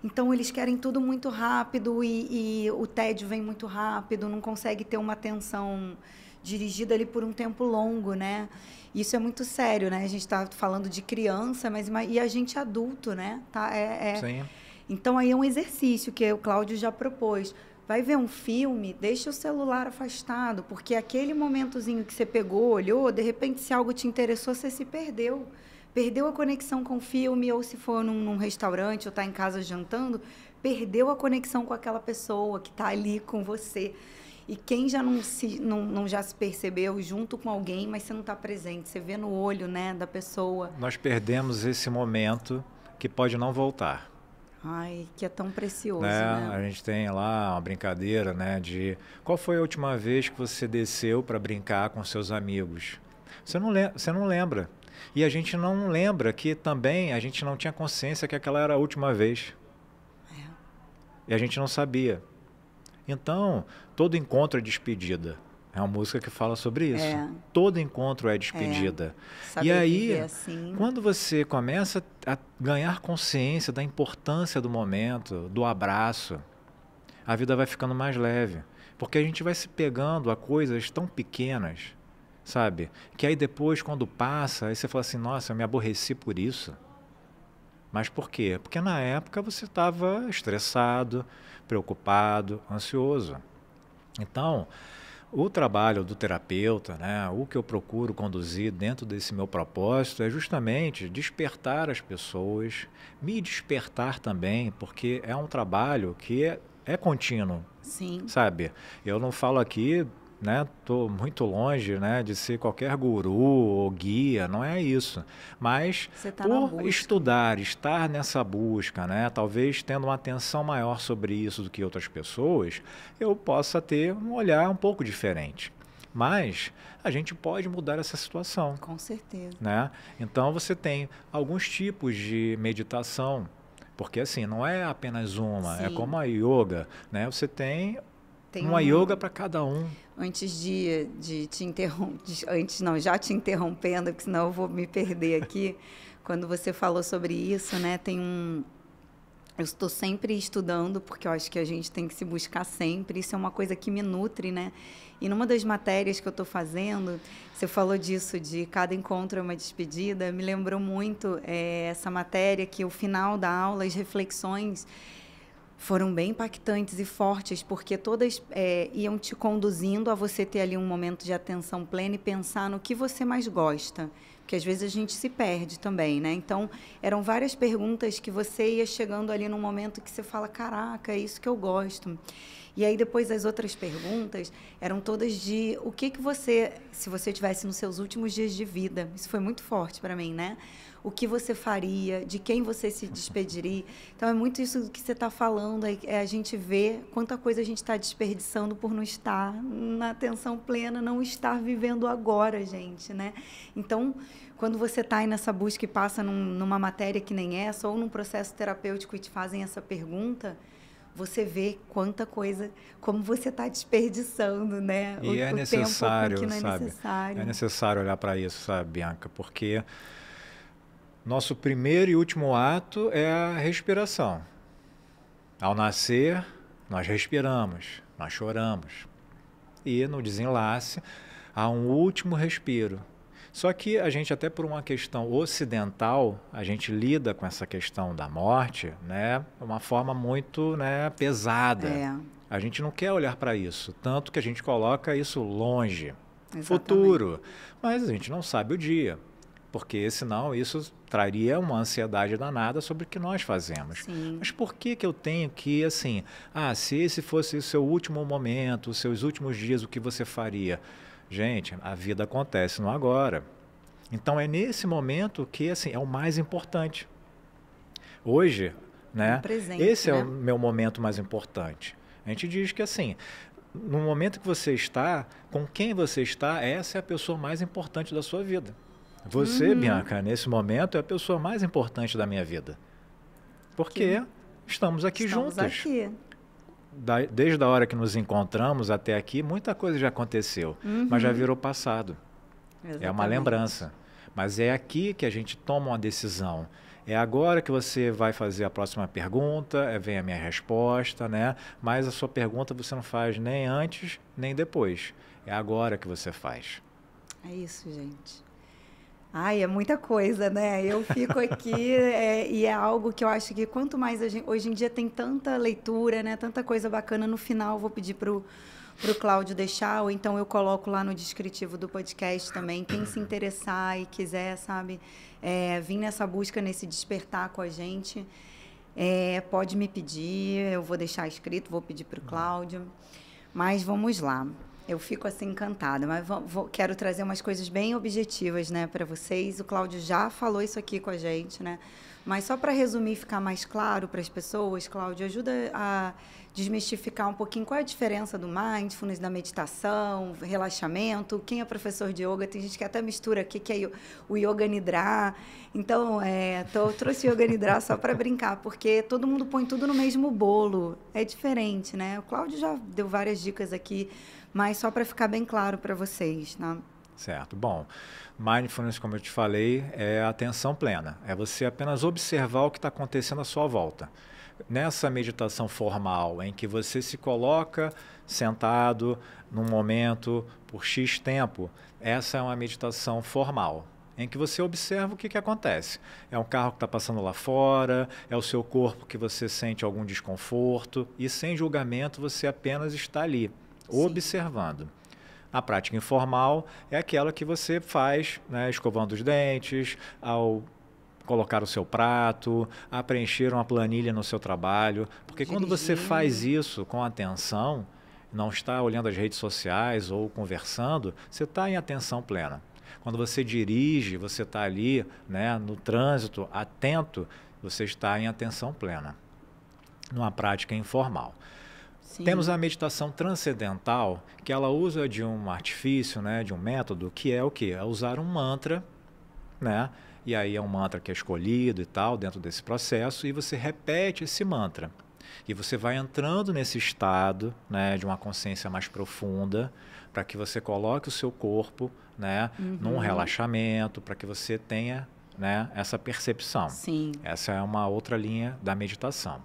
Então eles querem tudo muito rápido e o tédio vem muito rápido, não consegue ter uma atenção dirigida ali por um tempo longo, né? Isso é muito sério, né? A gente está falando de criança, mas e a gente adulto, né? Tá? Sim. Então, aí é um exercício que o Cláudio já propôs. Vai ver um filme, deixa o celular afastado, porque aquele momentozinho que você pegou, olhou, de repente, se algo te interessou, você se perdeu. Perdeu a conexão com o filme, ou se for num restaurante ou está em casa jantando, perdeu a conexão com aquela pessoa que está ali com você. E quem já não já se percebeu junto com alguém, mas você não está presente, você vê no olho, né, da pessoa. Nós perdemos esse momento que pode não voltar. Ai, que é tão precioso, né? né? A gente tem lá uma brincadeira, né, de qual foi a última vez que você desceu para brincar com seus amigos? Você não lembra. E a gente não lembra que também a gente não tinha consciência que aquela era a última vez. E a gente não sabia. Então, todo encontro é despedida. É uma música que fala sobre isso. Todo encontro é despedida. Saber e aí, viver assim. quando você começa a ganhar consciência da importância do momento, do abraço, a vida vai ficando mais leve. Porque a gente vai se pegando a coisas tão pequenas, sabe? Que aí depois, quando passa, aí você fala assim, nossa, eu me aborreci por isso. Mas por quê? Porque na época você estava estressado, preocupado, ansioso. Então, o trabalho do terapeuta, né, o que eu procuro conduzir dentro desse meu propósito é justamente despertar as pessoas, me despertar também, porque é um trabalho que é contínuo. Sim. Sabe? Eu não falo aqui, né, tô muito longe, né, de ser qualquer guru ou guia, não é isso. Mas por estudar, estar nessa busca, né, talvez tendo uma atenção maior sobre isso do que outras pessoas, eu possa ter um olhar um pouco diferente. Mas a gente pode mudar essa situação. Com certeza. Né? Então você tem alguns tipos de meditação, porque assim, não é apenas uma, é como a yoga, né? Você tem uma yoga para cada um. Antes de te interromper, já te interrompendo, porque senão eu vou me perder aqui, quando você falou sobre isso, né, eu estou sempre estudando, porque eu acho que a gente tem que se buscar sempre, isso é uma coisa que me nutre, né? E numa das matérias que eu estou fazendo, você falou disso, de cada encontro é uma despedida, me lembrou muito essa matéria que o final da aula, as reflexões foram bem impactantes e fortes, porque todas iam te conduzindo a você ter ali um momento de atenção plena e pensar no que você mais gosta, porque às vezes a gente se perde também, né? Então, eram várias perguntas que você ia chegando ali num momento que você fala, caraca, é isso que eu gosto. E aí, depois, as outras perguntas eram todas de o que você, se você estivesse nos seus últimos dias de vida, isso foi muito forte para mim, né? O que você faria, de quem você se despediria. Então, é muito isso que você está falando, a gente vê quanta coisa a gente está desperdiçando por não estar na atenção plena, não estar vivendo agora, gente, né? Então, quando você está aí nessa busca e passa numa matéria que nem essa, ou num processo terapêutico e te fazem essa pergunta, você vê quanta coisa, como você está desperdiçando, né? E é necessário, tempo que não é sabe? necessário. É necessário olhar para isso, sabe, Bianca? Porque nosso primeiro e último ato é a respiração. Ao nascer, nós respiramos, nós choramos. E no desenlace, há um último respiro. Só que a gente, até por uma questão ocidental, a gente lida com essa questão da morte, né, de uma forma muito, né, pesada. A gente não quer olhar para isso, tanto que a gente coloca isso longe, futuro. Mas a gente não sabe o dia. porque senão isso traria uma ansiedade danada sobre o que nós fazemos. Sim. Mas por que eu tenho que, assim, se esse fosse o seu último momento, os seus últimos dias, o que você faria? Gente, a vida acontece no agora. Então é nesse momento que, assim, é o mais importante. Hoje, né, presente, esse né? é o meu momento mais importante. A gente diz que, assim, no momento que você está, com quem você está, essa é a pessoa mais importante da sua vida. Você, Bianca, nesse momento, é a pessoa mais importante da minha vida. Porque estamos aqui juntos. Aqui. Desde a hora que nos encontramos até aqui, muita coisa já aconteceu, mas já virou passado. Exatamente. É uma lembrança. Mas é aqui que a gente toma uma decisão. É agora que você vai fazer a próxima pergunta, vem a minha resposta, né? Mas a sua pergunta você não faz nem antes, nem depois. É agora que você faz. É isso, gente. Ai, é muita coisa, né? Eu fico aqui e é algo que eu acho que quanto mais hoje em dia tem tanta leitura, né? Tanta coisa bacana. No final, vou pedir para o Cláudio deixar, ou então eu coloco lá no descritivo do podcast também. Quem se interessar e quiser, sabe, vir nessa busca, nesse despertar com a gente, pode me pedir. Eu vou deixar escrito, vou pedir para o Cláudio. Mas vamos lá. Eu fico assim encantada, mas quero trazer umas coisas bem objetivas, né, para vocês. O Cláudio já falou isso aqui com a gente, né? Mas só para resumir e ficar mais claro para as pessoas, Cláudio, ajuda a desmistificar um pouquinho qual é a diferença do mindfulness, da meditação, relaxamento. Quem é professor de yoga, tem gente que até mistura aqui, que é o Yoga Nidra. Então, trouxe o Yoga Nidra só para brincar, porque todo mundo põe tudo no mesmo bolo. É diferente, né? O Cláudio já deu várias dicas aqui, mas só para ficar bem claro para vocês, né? Certo. Bom, mindfulness, como eu te falei, é atenção plena. É você apenas observar o que está acontecendo à sua volta. Nessa meditação formal, em que você se coloca sentado num momento por X tempo, essa é uma meditação formal, em que você observa o que acontece. É um carro que está passando lá fora, é o seu corpo que você sente algum desconforto, e sem julgamento você apenas está ali, observando. A prática informal é aquela que você faz, né, escovando os dentes, ao colocar o seu prato, a preencher uma planilha no seu trabalho. Porque quando você faz isso com atenção, não está olhando as redes sociais ou conversando, você está em atenção plena. Quando você dirige, você está ali, né, no trânsito, atento, você está em atenção plena. Numa prática informal. Sim. Temos a meditação transcendental, que ela usa de um artifício, né, de um método, que é o quê? É usar um mantra, né? E aí é um mantra que é escolhido e tal, dentro desse processo, e você repete esse mantra. E você vai entrando nesse estado, né, de uma consciência mais profunda, para que você coloque o seu corpo, né, num relaxamento, para que você tenha, né, essa percepção. Sim. Essa é uma outra linha da meditação.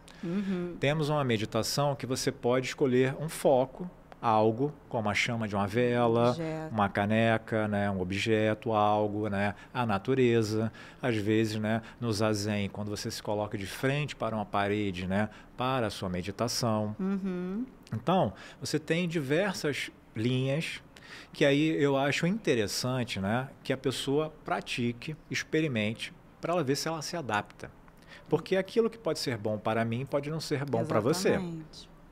Temos uma meditação que você pode escolher um foco, algo como a chama de uma vela, uma caneca, né, um objeto, algo, né, a natureza. Às vezes, né, no zazen, quando você se coloca de frente para uma parede, né, para a sua meditação. Então, você tem diversas linhas que aí eu acho interessante, né, que a pessoa pratique, experimente, para ela ver se ela se adapta. Porque aquilo que pode ser bom para mim pode não ser bom para você.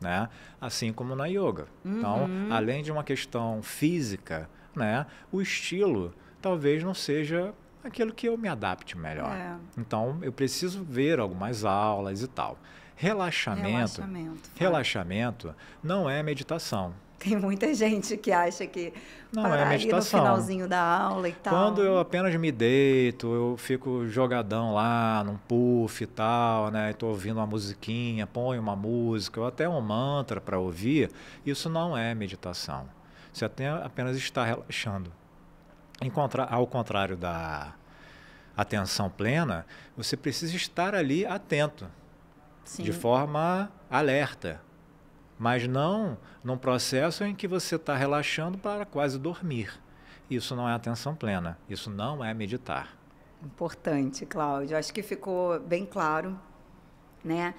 Né? Assim como na yoga. Então, além de uma questão física, né, o estilo talvez não seja aquilo que eu me adapte melhor. Então, eu preciso ver algumas aulas e tal. Relaxamento não é meditação. Tem muita gente que acha que não é meditação. Ali no finalzinho da aula e tal. Quando eu apenas me deito, eu fico jogadão lá num puff e tal, né? Estou ouvindo uma musiquinha, ponho uma música, ou até um mantra para ouvir, isso não é meditação. Você apenas está relaxando. Ao contrário da atenção plena, você precisa estar ali atento, de forma alerta. Mas não num processo em que você está relaxando para quase dormir. Isso não é atenção plena, isso não é meditar. Importante, Cláudio. Acho que ficou bem claro, né?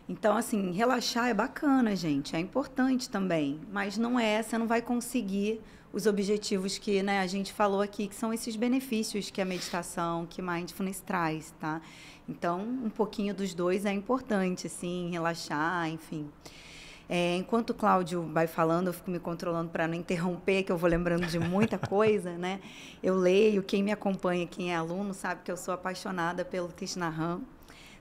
Então, assim, relaxar é bacana, gente, é importante também, mas não você não vai conseguir os objetivos que, né, a gente falou aqui, que são esses benefícios que a meditação, que mindfulness traz, tá? Então, um pouquinho dos dois é importante, assim, relaxar, enfim. Enquanto o Cláudio vai falando, eu fico me controlando para não interromper, que eu vou lembrando de muita coisa, né? Eu leio, quem me acompanha, quem é aluno, sabe que eu sou apaixonada pelo Thich Nhat Hanh,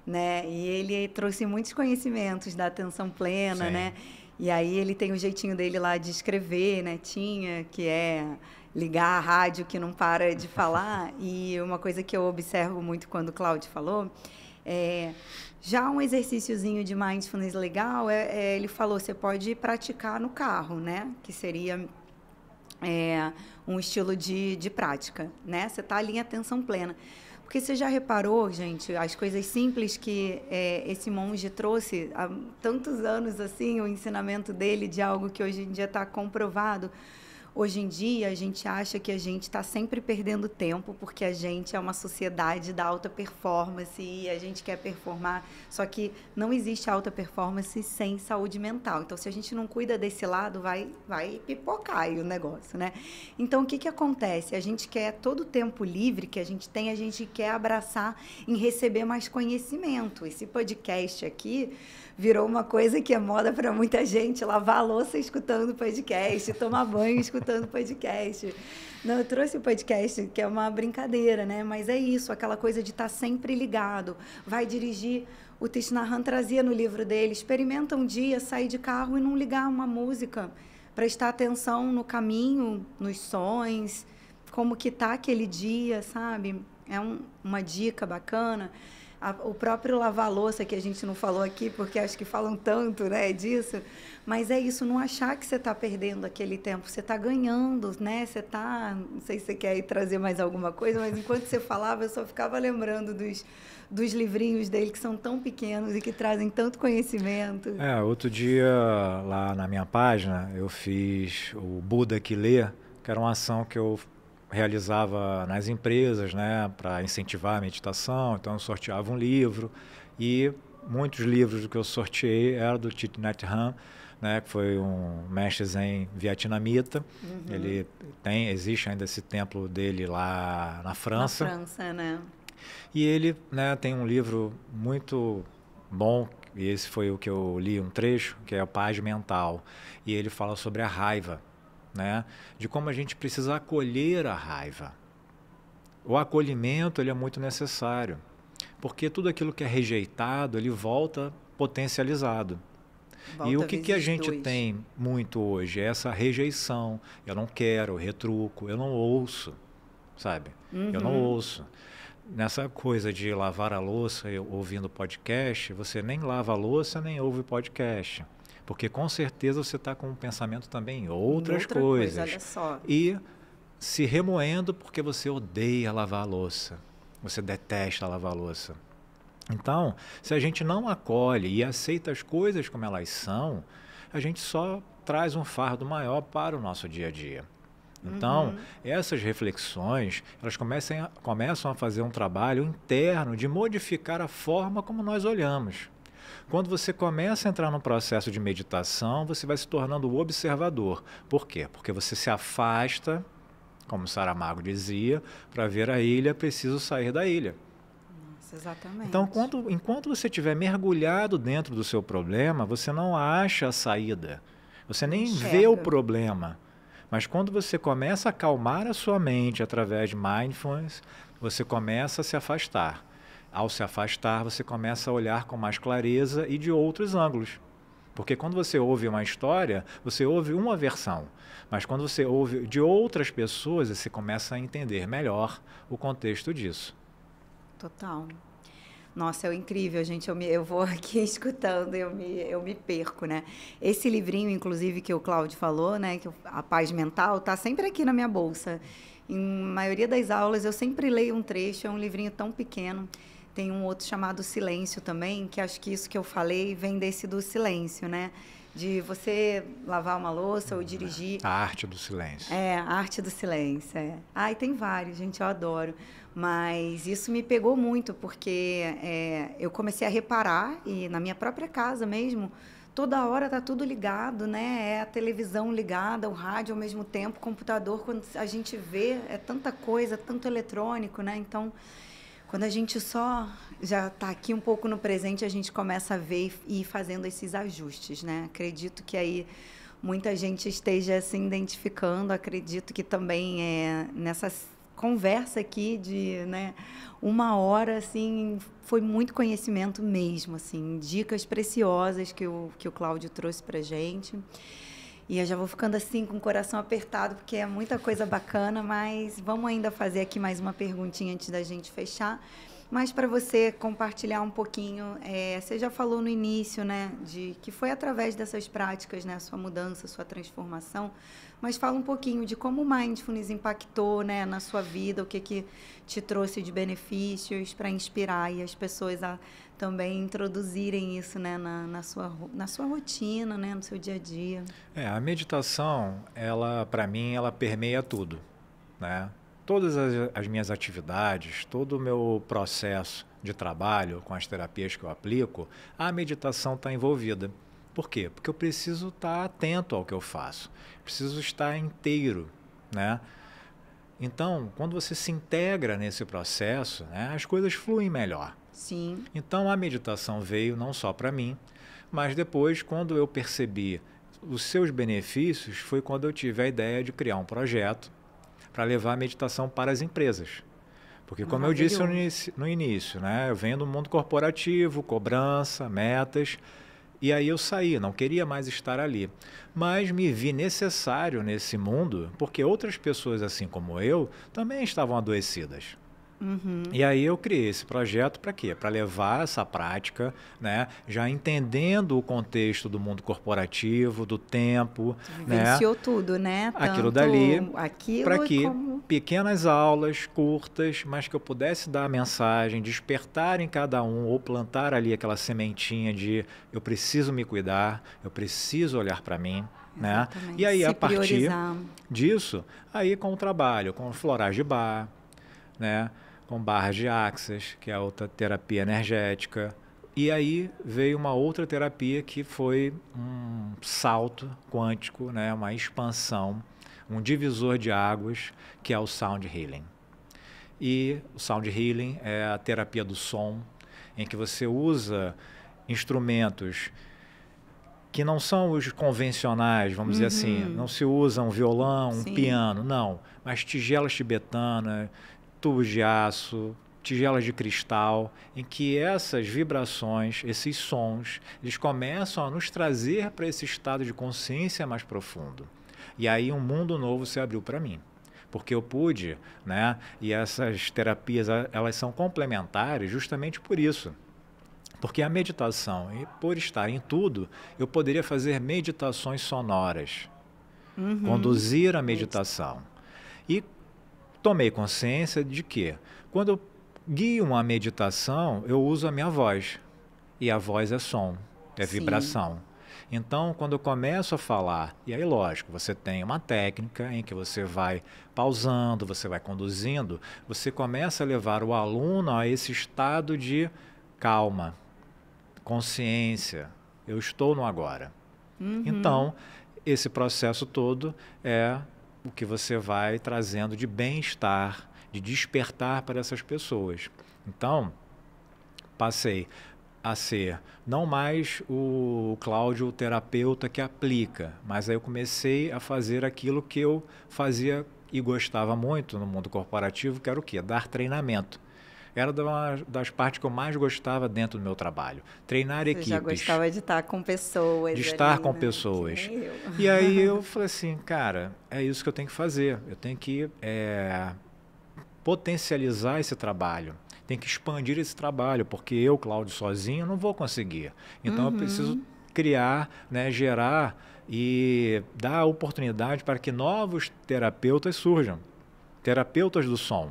né? E ele trouxe muitos conhecimentos da atenção plena, Sim. né? E aí ele tem o jeitinho dele lá de escrever, né? Que é ligar a rádio que não para de falar. E uma coisa que eu observo muito quando o Cláudio falou já um exercíciozinho de mindfulness legal, ele falou, você pode praticar no carro, né? Que seria um estilo de prática, né? Você está ali em atenção plena. Porque você já reparou, gente, as coisas simples que esse monge trouxe há tantos anos, assim, o ensinamento dele de algo que hoje em dia está comprovado. Hoje em dia, a gente acha que a gente está sempre perdendo tempo, porque a gente é uma sociedade da alta performance e a gente quer performar, só que não existe alta performance sem saúde mental. Então, se a gente não cuida desse lado, vai pipocar aí o negócio, né? Então, o que acontece? A gente quer todo o tempo livre que a gente tem, a gente quer abraçar em receber mais conhecimento. Esse podcast aqui virou uma coisa que é moda para muita gente, lavar a louça escutando podcast, tomar banho escutando podcast. Não, eu trouxe o podcast, que é uma brincadeira, né? Mas é isso, aquela coisa de estar sempre ligado. Vai dirigir, o Thich Nhat Hanh trazia no livro dele, experimenta um dia sair de carro e não ligar uma música, prestar atenção no caminho, nos sons, como que tá aquele dia, sabe? É uma dica bacana. O próprio lavar a louça, que a gente não falou aqui, porque acho que falam tanto, né, disso, mas é isso, não achar que você está perdendo aquele tempo, você está ganhando, né, você está, não sei se você quer ir trazer mais alguma coisa, mas enquanto você falava, eu só ficava lembrando dos livrinhos dele, que são tão pequenos e que trazem tanto conhecimento. Outro dia, lá na minha página, eu fiz o Buda que Lê, que era uma ação que eu realizava nas empresas, né, para incentivar a meditação. Então eu sorteava um livro e muitos livros que eu sorteei eram do Thich Nhat Hanh, né, que foi um mestre zen vietnamita. Ele existe ainda esse templo dele lá na França. Na França, né? E ele, né, tem um livro muito bom, e esse foi o que eu li um trecho, que é a Paz Mental. E ele fala sobre a raiva, né? De como a gente precisa acolher a raiva. O acolhimento ele é muito necessário, porque tudo aquilo que é rejeitado, ele volta potencializado. E o que a gente tem muito hoje é essa rejeição. Eu não quero, eu retruco, eu não ouço, sabe? Eu não ouço. Nessa coisa de lavar a louça ouvindo podcast, você nem lava a louça, nem ouve podcast. Porque com certeza você está com um pensamento também em outras coisas. Olha só. E se remoendo porque você odeia lavar a louça. Você detesta lavar a louça. Então, se a gente não acolhe e aceita as coisas como elas são, a gente só traz um fardo maior para o nosso dia a dia. Então, essas reflexões, elas começam a fazer um trabalho interno de modificar a forma como nós olhamos. Quando você começa a entrar no processo de meditação, você vai se tornando o observador. Por quê? Porque você se afasta, como Saramago dizia, para ver a ilha, preciso sair da ilha. Nossa, exatamente. Então, enquanto você estiver mergulhado dentro do seu problema, você não acha a saída. Você nem vê o problema. Mas quando você começa a acalmar a sua mente através de mindfulness, você começa a se afastar. Ao se afastar, você começa a olhar com mais clareza e de outros ângulos. Porque quando você ouve uma história, você ouve uma versão. Mas quando você ouve de outras pessoas, você começa a entender melhor o contexto disso. Total. Nossa, é incrível, gente. Eu vou aqui escutando, eu me perco, né? Esse livrinho, inclusive, que o Cláudio falou, né? Que a Paz Mental, está sempre aqui na minha bolsa. Em maioria das aulas, eu sempre leio um trecho, é um livrinho tão pequeno. Tem um outro chamado Silêncio também, que acho que isso que eu falei vem desse do silêncio, né? De você lavar uma louça ou dirigir. A arte do silêncio. A arte do silêncio, e tem vários, gente, eu adoro. Mas isso me pegou muito, porque eu comecei a reparar, e na minha própria casa mesmo, toda hora tá tudo ligado, né? É a televisão ligada, o rádio ao mesmo tempo, o computador, quando a gente vê, é tanta coisa, tanto eletrônico, né? Então, quando a gente só já está aqui um pouco no presente, a gente começa a ver e ir fazendo esses ajustes, né? Acredito que aí muita gente esteja se identificando, acredito que também nessa conversa aqui de, né, 1 hora, assim, foi muito conhecimento mesmo, assim, dicas preciosas que o Cláudio trouxe para gente. E eu já vou ficando assim com o coração apertado, porque é muita coisa bacana, mas vamos ainda fazer aqui mais uma perguntinha antes da gente fechar. Mas para você compartilhar um pouquinho, você já falou no início, né, de que foi através dessas práticas, né, a sua mudança, a sua transformação, mas fala um pouquinho de como o Mindfulness impactou, né, na sua vida, o que te trouxe de benefícios para inspirar aí as pessoas a também introduzirem isso, né, na sua rotina, né, no seu dia a dia. A meditação, ela, para mim, ela permeia tudo, né? Todas as minhas atividades, todo o meu processo de trabalho com as terapias que eu aplico, a meditação está envolvida. Por quê? Porque eu preciso estar atento ao que eu faço, preciso estar inteiro, né? Então, quando você se integra nesse processo, né, as coisas fluem melhor. Sim. Então, a meditação veio não só para mim, mas depois, quando eu percebi os seus benefícios, foi quando eu tive a ideia de criar um projeto para levar a meditação para as empresas. Porque, como eu disse no início, né, eu venho do mundo corporativo, cobrança, metas, e aí eu saí, não queria mais estar ali. Mas me vi necessário nesse mundo, porque outras pessoas, assim como eu, também estavam adoecidas. Uhum. E aí eu criei esse projeto para quê? Para levar essa prática, né, já entendendo o contexto do mundo corporativo, do tempo, Vivenciou tudo, né? Aquilo dali, para que pequenas aulas curtas, mas que eu pudesse dar a mensagem, despertar em cada um ou plantar ali aquela sementinha de eu preciso me cuidar, eu preciso olhar para mim, né? E aí a partir disso, aí com o trabalho, com florais de bar, né? Com barras de Axis, que é outra terapia energética. E aí veio uma outra terapia que foi um salto quântico, né? Uma expansão, um divisor de águas, que é o Sound Healing. E o Sound Healing é a terapia do som, em que você usa instrumentos que não são os convencionais, vamos dizer assim, não se usa um violão, um piano, não, mas tigelas tibetanas, tubos de aço, tigelas de cristal, em que essas vibrações, esses sons, eles começam a nos trazer para esse estado de consciência mais profundo. E aí um mundo novo se abriu para mim, porque eu pude, né? E essas terapias, elas são complementares justamente por isso. Porque a meditação, e por estar em tudo, eu poderia fazer meditações sonoras, conduzir a meditação. E tomei consciência de que, quando eu guio uma meditação, eu uso a minha voz. E a voz é som, é vibração. Então, quando eu começo a falar, e aí, lógico, você tem uma técnica em que você vai pausando, você vai conduzindo, você começa a levar o aluno a esse estado de calma, consciência, eu estou no agora. Então, esse processo todo é o que você vai trazendo de bem-estar, de despertar para essas pessoas. Então, passei a ser não mais o Cláudio, o terapeuta que aplica, mas aí eu comecei a fazer aquilo que eu fazia e gostava muito no mundo corporativo, que era o quê? Dar treinamento. Era das partes que eu mais gostava dentro do meu trabalho. Treinar equipes. Você já gostava de estar com pessoas. De estar com pessoas. E aí eu falei assim, cara, é isso que eu tenho que fazer. Eu tenho que potencializar esse trabalho. Tenho que expandir esse trabalho, porque eu, Cláudio, sozinho, não vou conseguir. Então eu preciso criar, né, gerar e dar oportunidade para que novos terapeutas surjam. Terapeutas do som.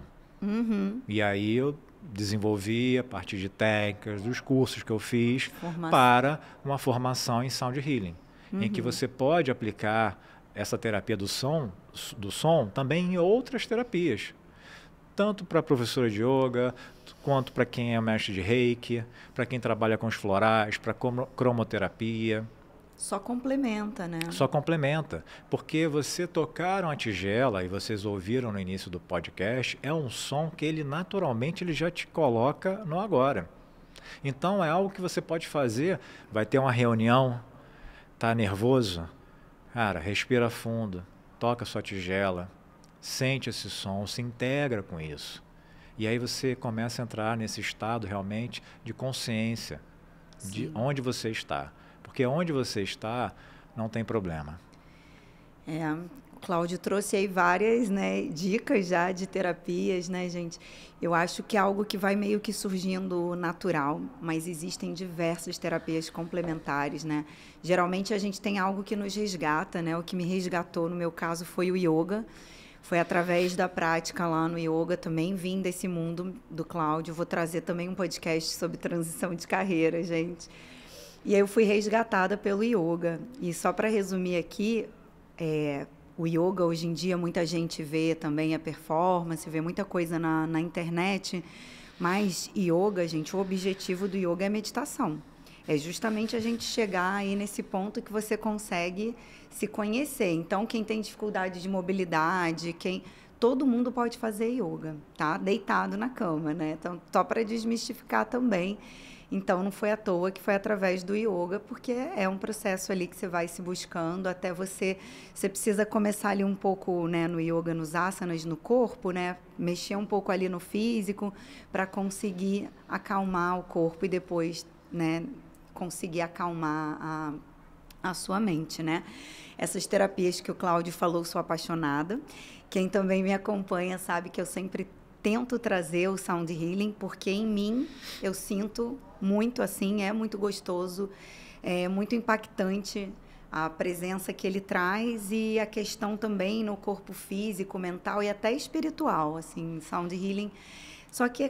E aí eu desenvolvi a partir de técnicas, dos cursos que eu fiz, para uma formação em Sound Healing, em que você pode aplicar essa terapia do som também em outras terapias, tanto para professora de yoga, quanto para quem é mestre de reiki, para quem trabalha com os florais, para cromoterapia, Só complementa, né? Só complementa. Porque você tocaram a tigela e vocês ouviram no início do podcast, é um som que ele naturalmente ele já te coloca no agora. Então é algo que você pode fazer, vai ter uma reunião, tá nervoso? Cara, respira fundo, toca sua tigela, sente esse som, se integra com isso. E aí você começa a entrar nesse estado realmente de consciência de onde você está. Porque onde você está, não tem problema. O Cláudio trouxe aí várias, né, dicas já de terapias, né, gente? Eu acho que é algo que vai meio que surgindo natural, mas existem diversas terapias complementares, né? Geralmente a gente tem algo que nos resgata, né? O que me resgatou, no meu caso, foi o yoga. Foi através da prática lá no yoga, também vim desse mundo do Cláudio. Vou trazer também um podcast sobre transição de carreira, gente. E aí eu fui resgatada pelo yoga. E só para resumir aqui, o yoga, hoje em dia, muita gente vê também a performance, vê muita coisa na internet, mas yoga, gente, o objetivo do yoga é meditação. É justamente a gente chegar aí nesse ponto que você consegue se conhecer. Então, quem tem dificuldade de mobilidade, todo mundo pode fazer yoga, tá? Deitado na cama, né? Então, só para desmistificar também. Então, não foi à toa que foi através do yoga, porque é um processo ali que você vai se buscando até você precisa começar ali um pouco, né, no yoga, nos asanas, no corpo, né, mexer um pouco ali no físico para conseguir acalmar o corpo e depois, né, conseguir acalmar a sua mente, né? Essas terapias que o Cláudio falou, sou apaixonada. Quem também me acompanha sabe que eu sempre tento trazer o sound healing, porque em mim eu sinto muito assim, é muito gostoso, é muito impactante a presença que ele traz e a questão também no corpo físico, mental e até espiritual, assim, sound healing. Só que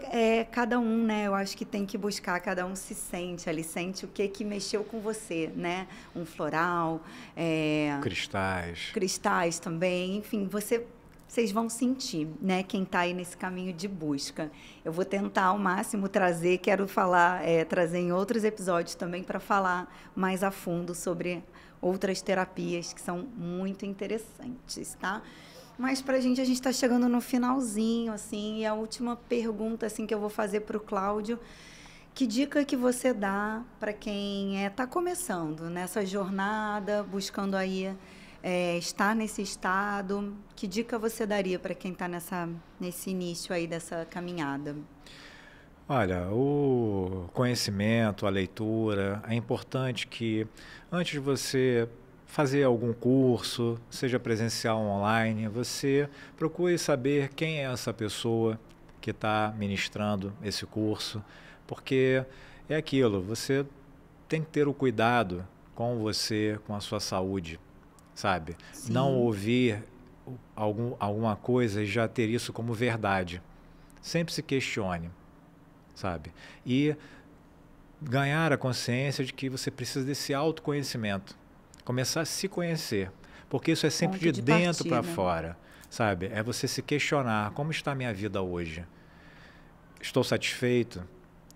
cada um, né? Eu acho que tem que buscar, cada um se sente ali, sente o que mexeu com você, né? Um floral, cristais também, enfim, vocês vão sentir, né, quem está aí nesse caminho de busca. Eu vou tentar ao máximo quero falar, trazer em outros episódios também para falar mais a fundo sobre outras terapias que são muito interessantes, tá? Mas a gente está chegando no finalzinho, assim, e a última pergunta, assim, que eu vou fazer para o Cláudio, que dica que você dá para quem está começando nessa jornada, buscando aí estar nesse estado? Que dica você daria para quem está nesse início aí dessa caminhada? Olha, o conhecimento, a leitura, é importante que antes de você fazer algum curso, seja presencial ou online, você procure saber quem é essa pessoa que está ministrando esse curso, porque é aquilo, você tem que ter o cuidado com você, com a sua saúde, sabe? Sim. Não ouvir alguma coisa e já ter isso como verdade. Sempre se questione, sabe? E ganhar a consciência de que você precisa desse autoconhecimento. Começar a se conhecer. Porque isso é sempre de dentro para fora, sabe? É você se questionar, como está a minha vida hoje? Estou satisfeito?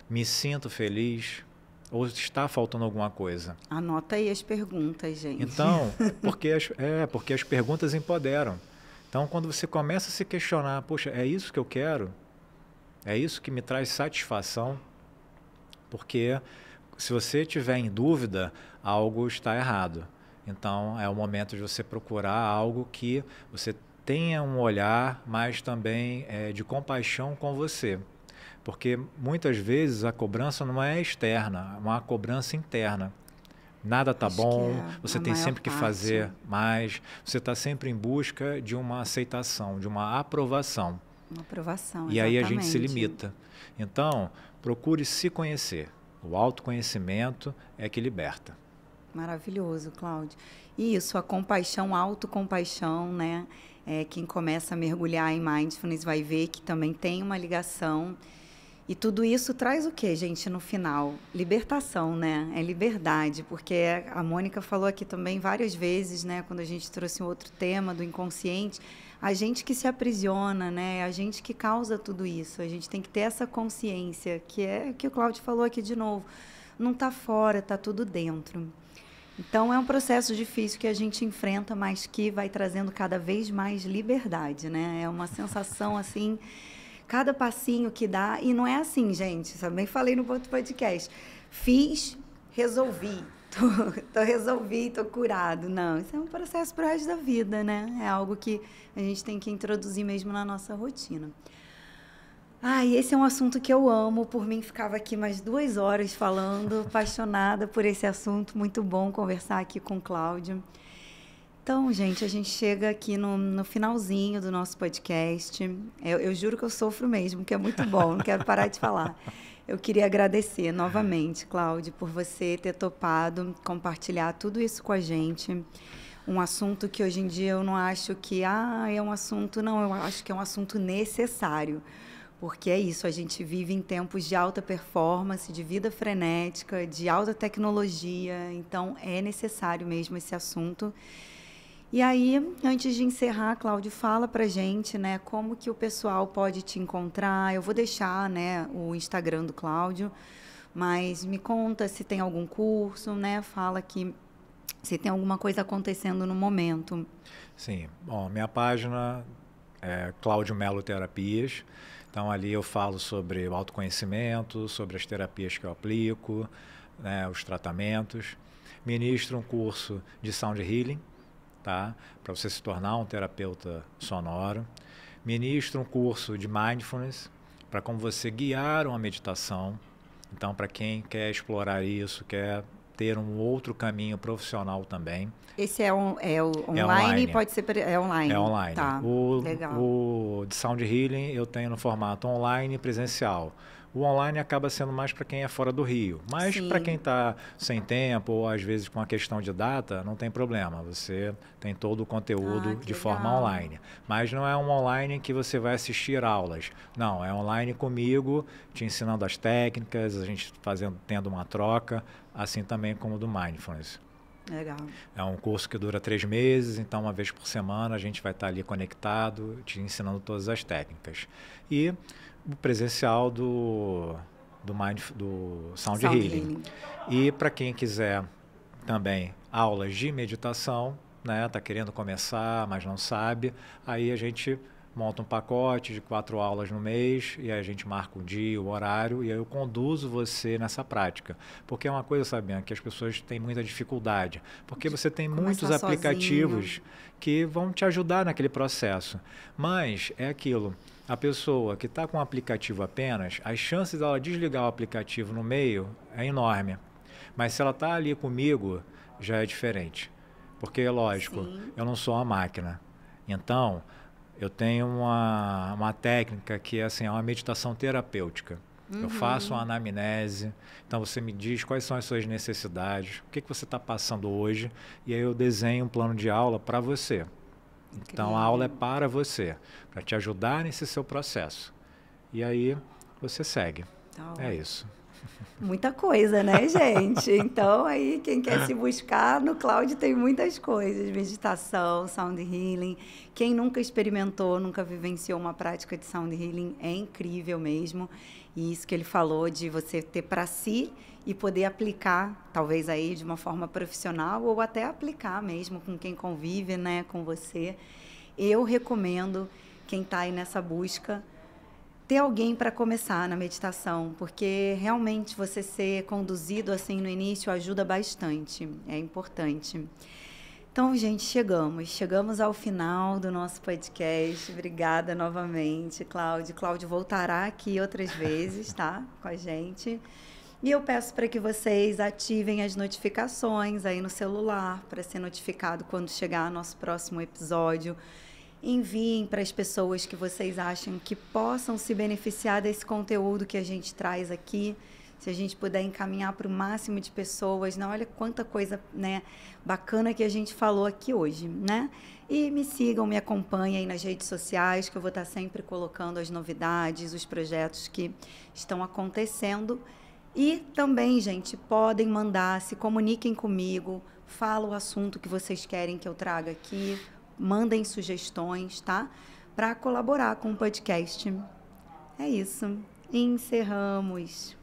Me sinto feliz? Ou está faltando alguma coisa? Anota aí as perguntas, gente. Então, porque as perguntas empoderam. Então, quando você começa a se questionar, poxa, é isso que eu quero? É isso que me traz satisfação? Porque se você estiver em dúvida, algo está errado. Então, é o momento de você procurar algo que você tenha um olhar, mas também de compaixão com você. Porque muitas vezes a cobrança não é externa, é uma cobrança interna. Nada está bom, você tem sempre que fazer mais, você está sempre em busca de uma aceitação, de uma aprovação. Uma aprovação, exatamente. E aí a gente se limita. Então, procure se conhecer. O autoconhecimento é que liberta. Maravilhoso, Cláudio. Isso, a compaixão, a autocompaixão, né? Quem começa a mergulhar em mindfulness vai ver que também tem uma ligação. E tudo isso traz o quê, gente, no final? Libertação, né? É liberdade, porque a Mônica falou aqui também várias vezes, né? Quando a gente trouxe um outro tema do inconsciente, a gente que se aprisiona, né? A gente que causa tudo isso. A gente tem que ter essa consciência, que é o que o Cláudio falou aqui de novo. Não está fora, está tudo dentro. Então, é um processo difícil que a gente enfrenta, mas que vai trazendo cada vez mais liberdade, né? É uma sensação, assim, cada passinho que dá... E não é assim, gente, também falei no outro podcast. Fiz, resolvi. Resolvi, tô curado. Não, isso é um processo pro resto da vida, né? É algo que a gente tem que introduzir mesmo na nossa rotina. E esse é um assunto que eu amo. Por mim, ficava aqui mais 2 horas falando, apaixonada por esse assunto. Muito bom conversar aqui com o Cláudio. Então, gente, a gente chega aqui no finalzinho do nosso podcast. Eu juro que eu sofro mesmo, que é muito bom, não quero parar de falar. Eu queria agradecer novamente, Cláudio, por você ter topado compartilhar tudo isso com a gente. Um assunto que hoje em dia eu não acho que é um assunto, não, eu acho que é um assunto necessário. Porque é isso, a gente vive em tempos de alta performance, de vida frenética, de alta tecnologia, então é necessário mesmo esse assunto. E aí, antes de encerrar, Cláudio, fala pra gente, né, como que o pessoal pode te encontrar. Eu vou deixar, né, o Instagram do Cláudio, mas me conta se tem algum curso, né, fala que se tem alguma coisa acontecendo no momento. Sim, bom, minha página é Cláudio Melo Terapias. Então, ali eu falo sobre o autoconhecimento, sobre as terapias que eu aplico, né, os tratamentos. Ministro um curso de Sound Healing, tá? Para você se tornar um terapeuta sonoro. Ministro um curso de Mindfulness, para como você guiar uma meditação. Então, para quem quer explorar isso, quer ter um outro caminho profissional também. Esse é online? Pode ser online? É online. Tá, legal. O de Sound Healing eu tenho no formato online e presencial. O online acaba sendo mais para quem é fora do Rio. Mas para quem está sem tempo ou às vezes com a questão de data, não tem problema. Você tem todo o conteúdo de forma online. Mas não é um online que você vai assistir aulas. Não, é online comigo, te ensinando as técnicas, a gente tendo uma troca, assim também como o do Mindfulness. Legal. É um curso que dura 3 meses, então uma vez por semana a gente vai estar ali conectado, te ensinando todas as técnicas. E o presencial do Sound Healing. E para quem quiser também aulas de meditação, né, tá querendo começar, mas não sabe, aí a gente monta um pacote de 4 aulas no mês e aí a gente marca o dia, o horário e aí eu conduzo você nessa prática. Porque é uma coisa, sabe, que as pessoas têm muita dificuldade. Porque você tem muitos aplicativos que vão te ajudar naquele processo. Mas é aquilo, a pessoa que está com o aplicativo apenas, as chances dela desligar o aplicativo no meio é enorme. Mas se ela está ali comigo, já é diferente. Porque, lógico, eu não sou uma máquina. Então, eu tenho uma técnica que assim, é uma meditação terapêutica. Eu faço uma anamnese, então você me diz quais são as suas necessidades, o que você está passando hoje, e aí eu desenho um plano de aula para você. Incrível. Então a aula é para você, para te ajudar nesse seu processo. E aí você segue. É isso. Muita coisa, né, gente? Então, aí, quem quer se buscar, no Cláudio tem muitas coisas. Meditação, Sound Healing. Quem nunca experimentou, nunca vivenciou uma prática de Sound Healing, é incrível mesmo. E isso que ele falou de você ter para si e poder aplicar, talvez aí de uma forma profissional ou até aplicar mesmo com quem convive, né, com você. Eu recomendo quem está aí nessa busca ter alguém para começar na meditação, porque realmente você ser conduzido assim no início ajuda bastante, é importante. Então, gente, chegamos ao final do nosso podcast. Obrigada novamente, Cláudio. Cláudio voltará aqui outras vezes, tá? Com a gente. E eu peço para que vocês ativem as notificações aí no celular, para ser notificado quando chegar nosso próximo episódio. Enviem para as pessoas que vocês acham que possam se beneficiar desse conteúdo que a gente traz aqui. Se a gente puder encaminhar para o máximo de pessoas, não, olha quanta coisa, né, bacana que a gente falou aqui hoje, né? E me sigam, me acompanhem aí nas redes sociais, que eu vou estar sempre colocando as novidades, os projetos que estão acontecendo. E também, gente, podem mandar, se comuniquem comigo, fala o assunto que vocês querem que eu traga aqui, mandem sugestões, tá? Para colaborar com o podcast. É isso. Encerramos.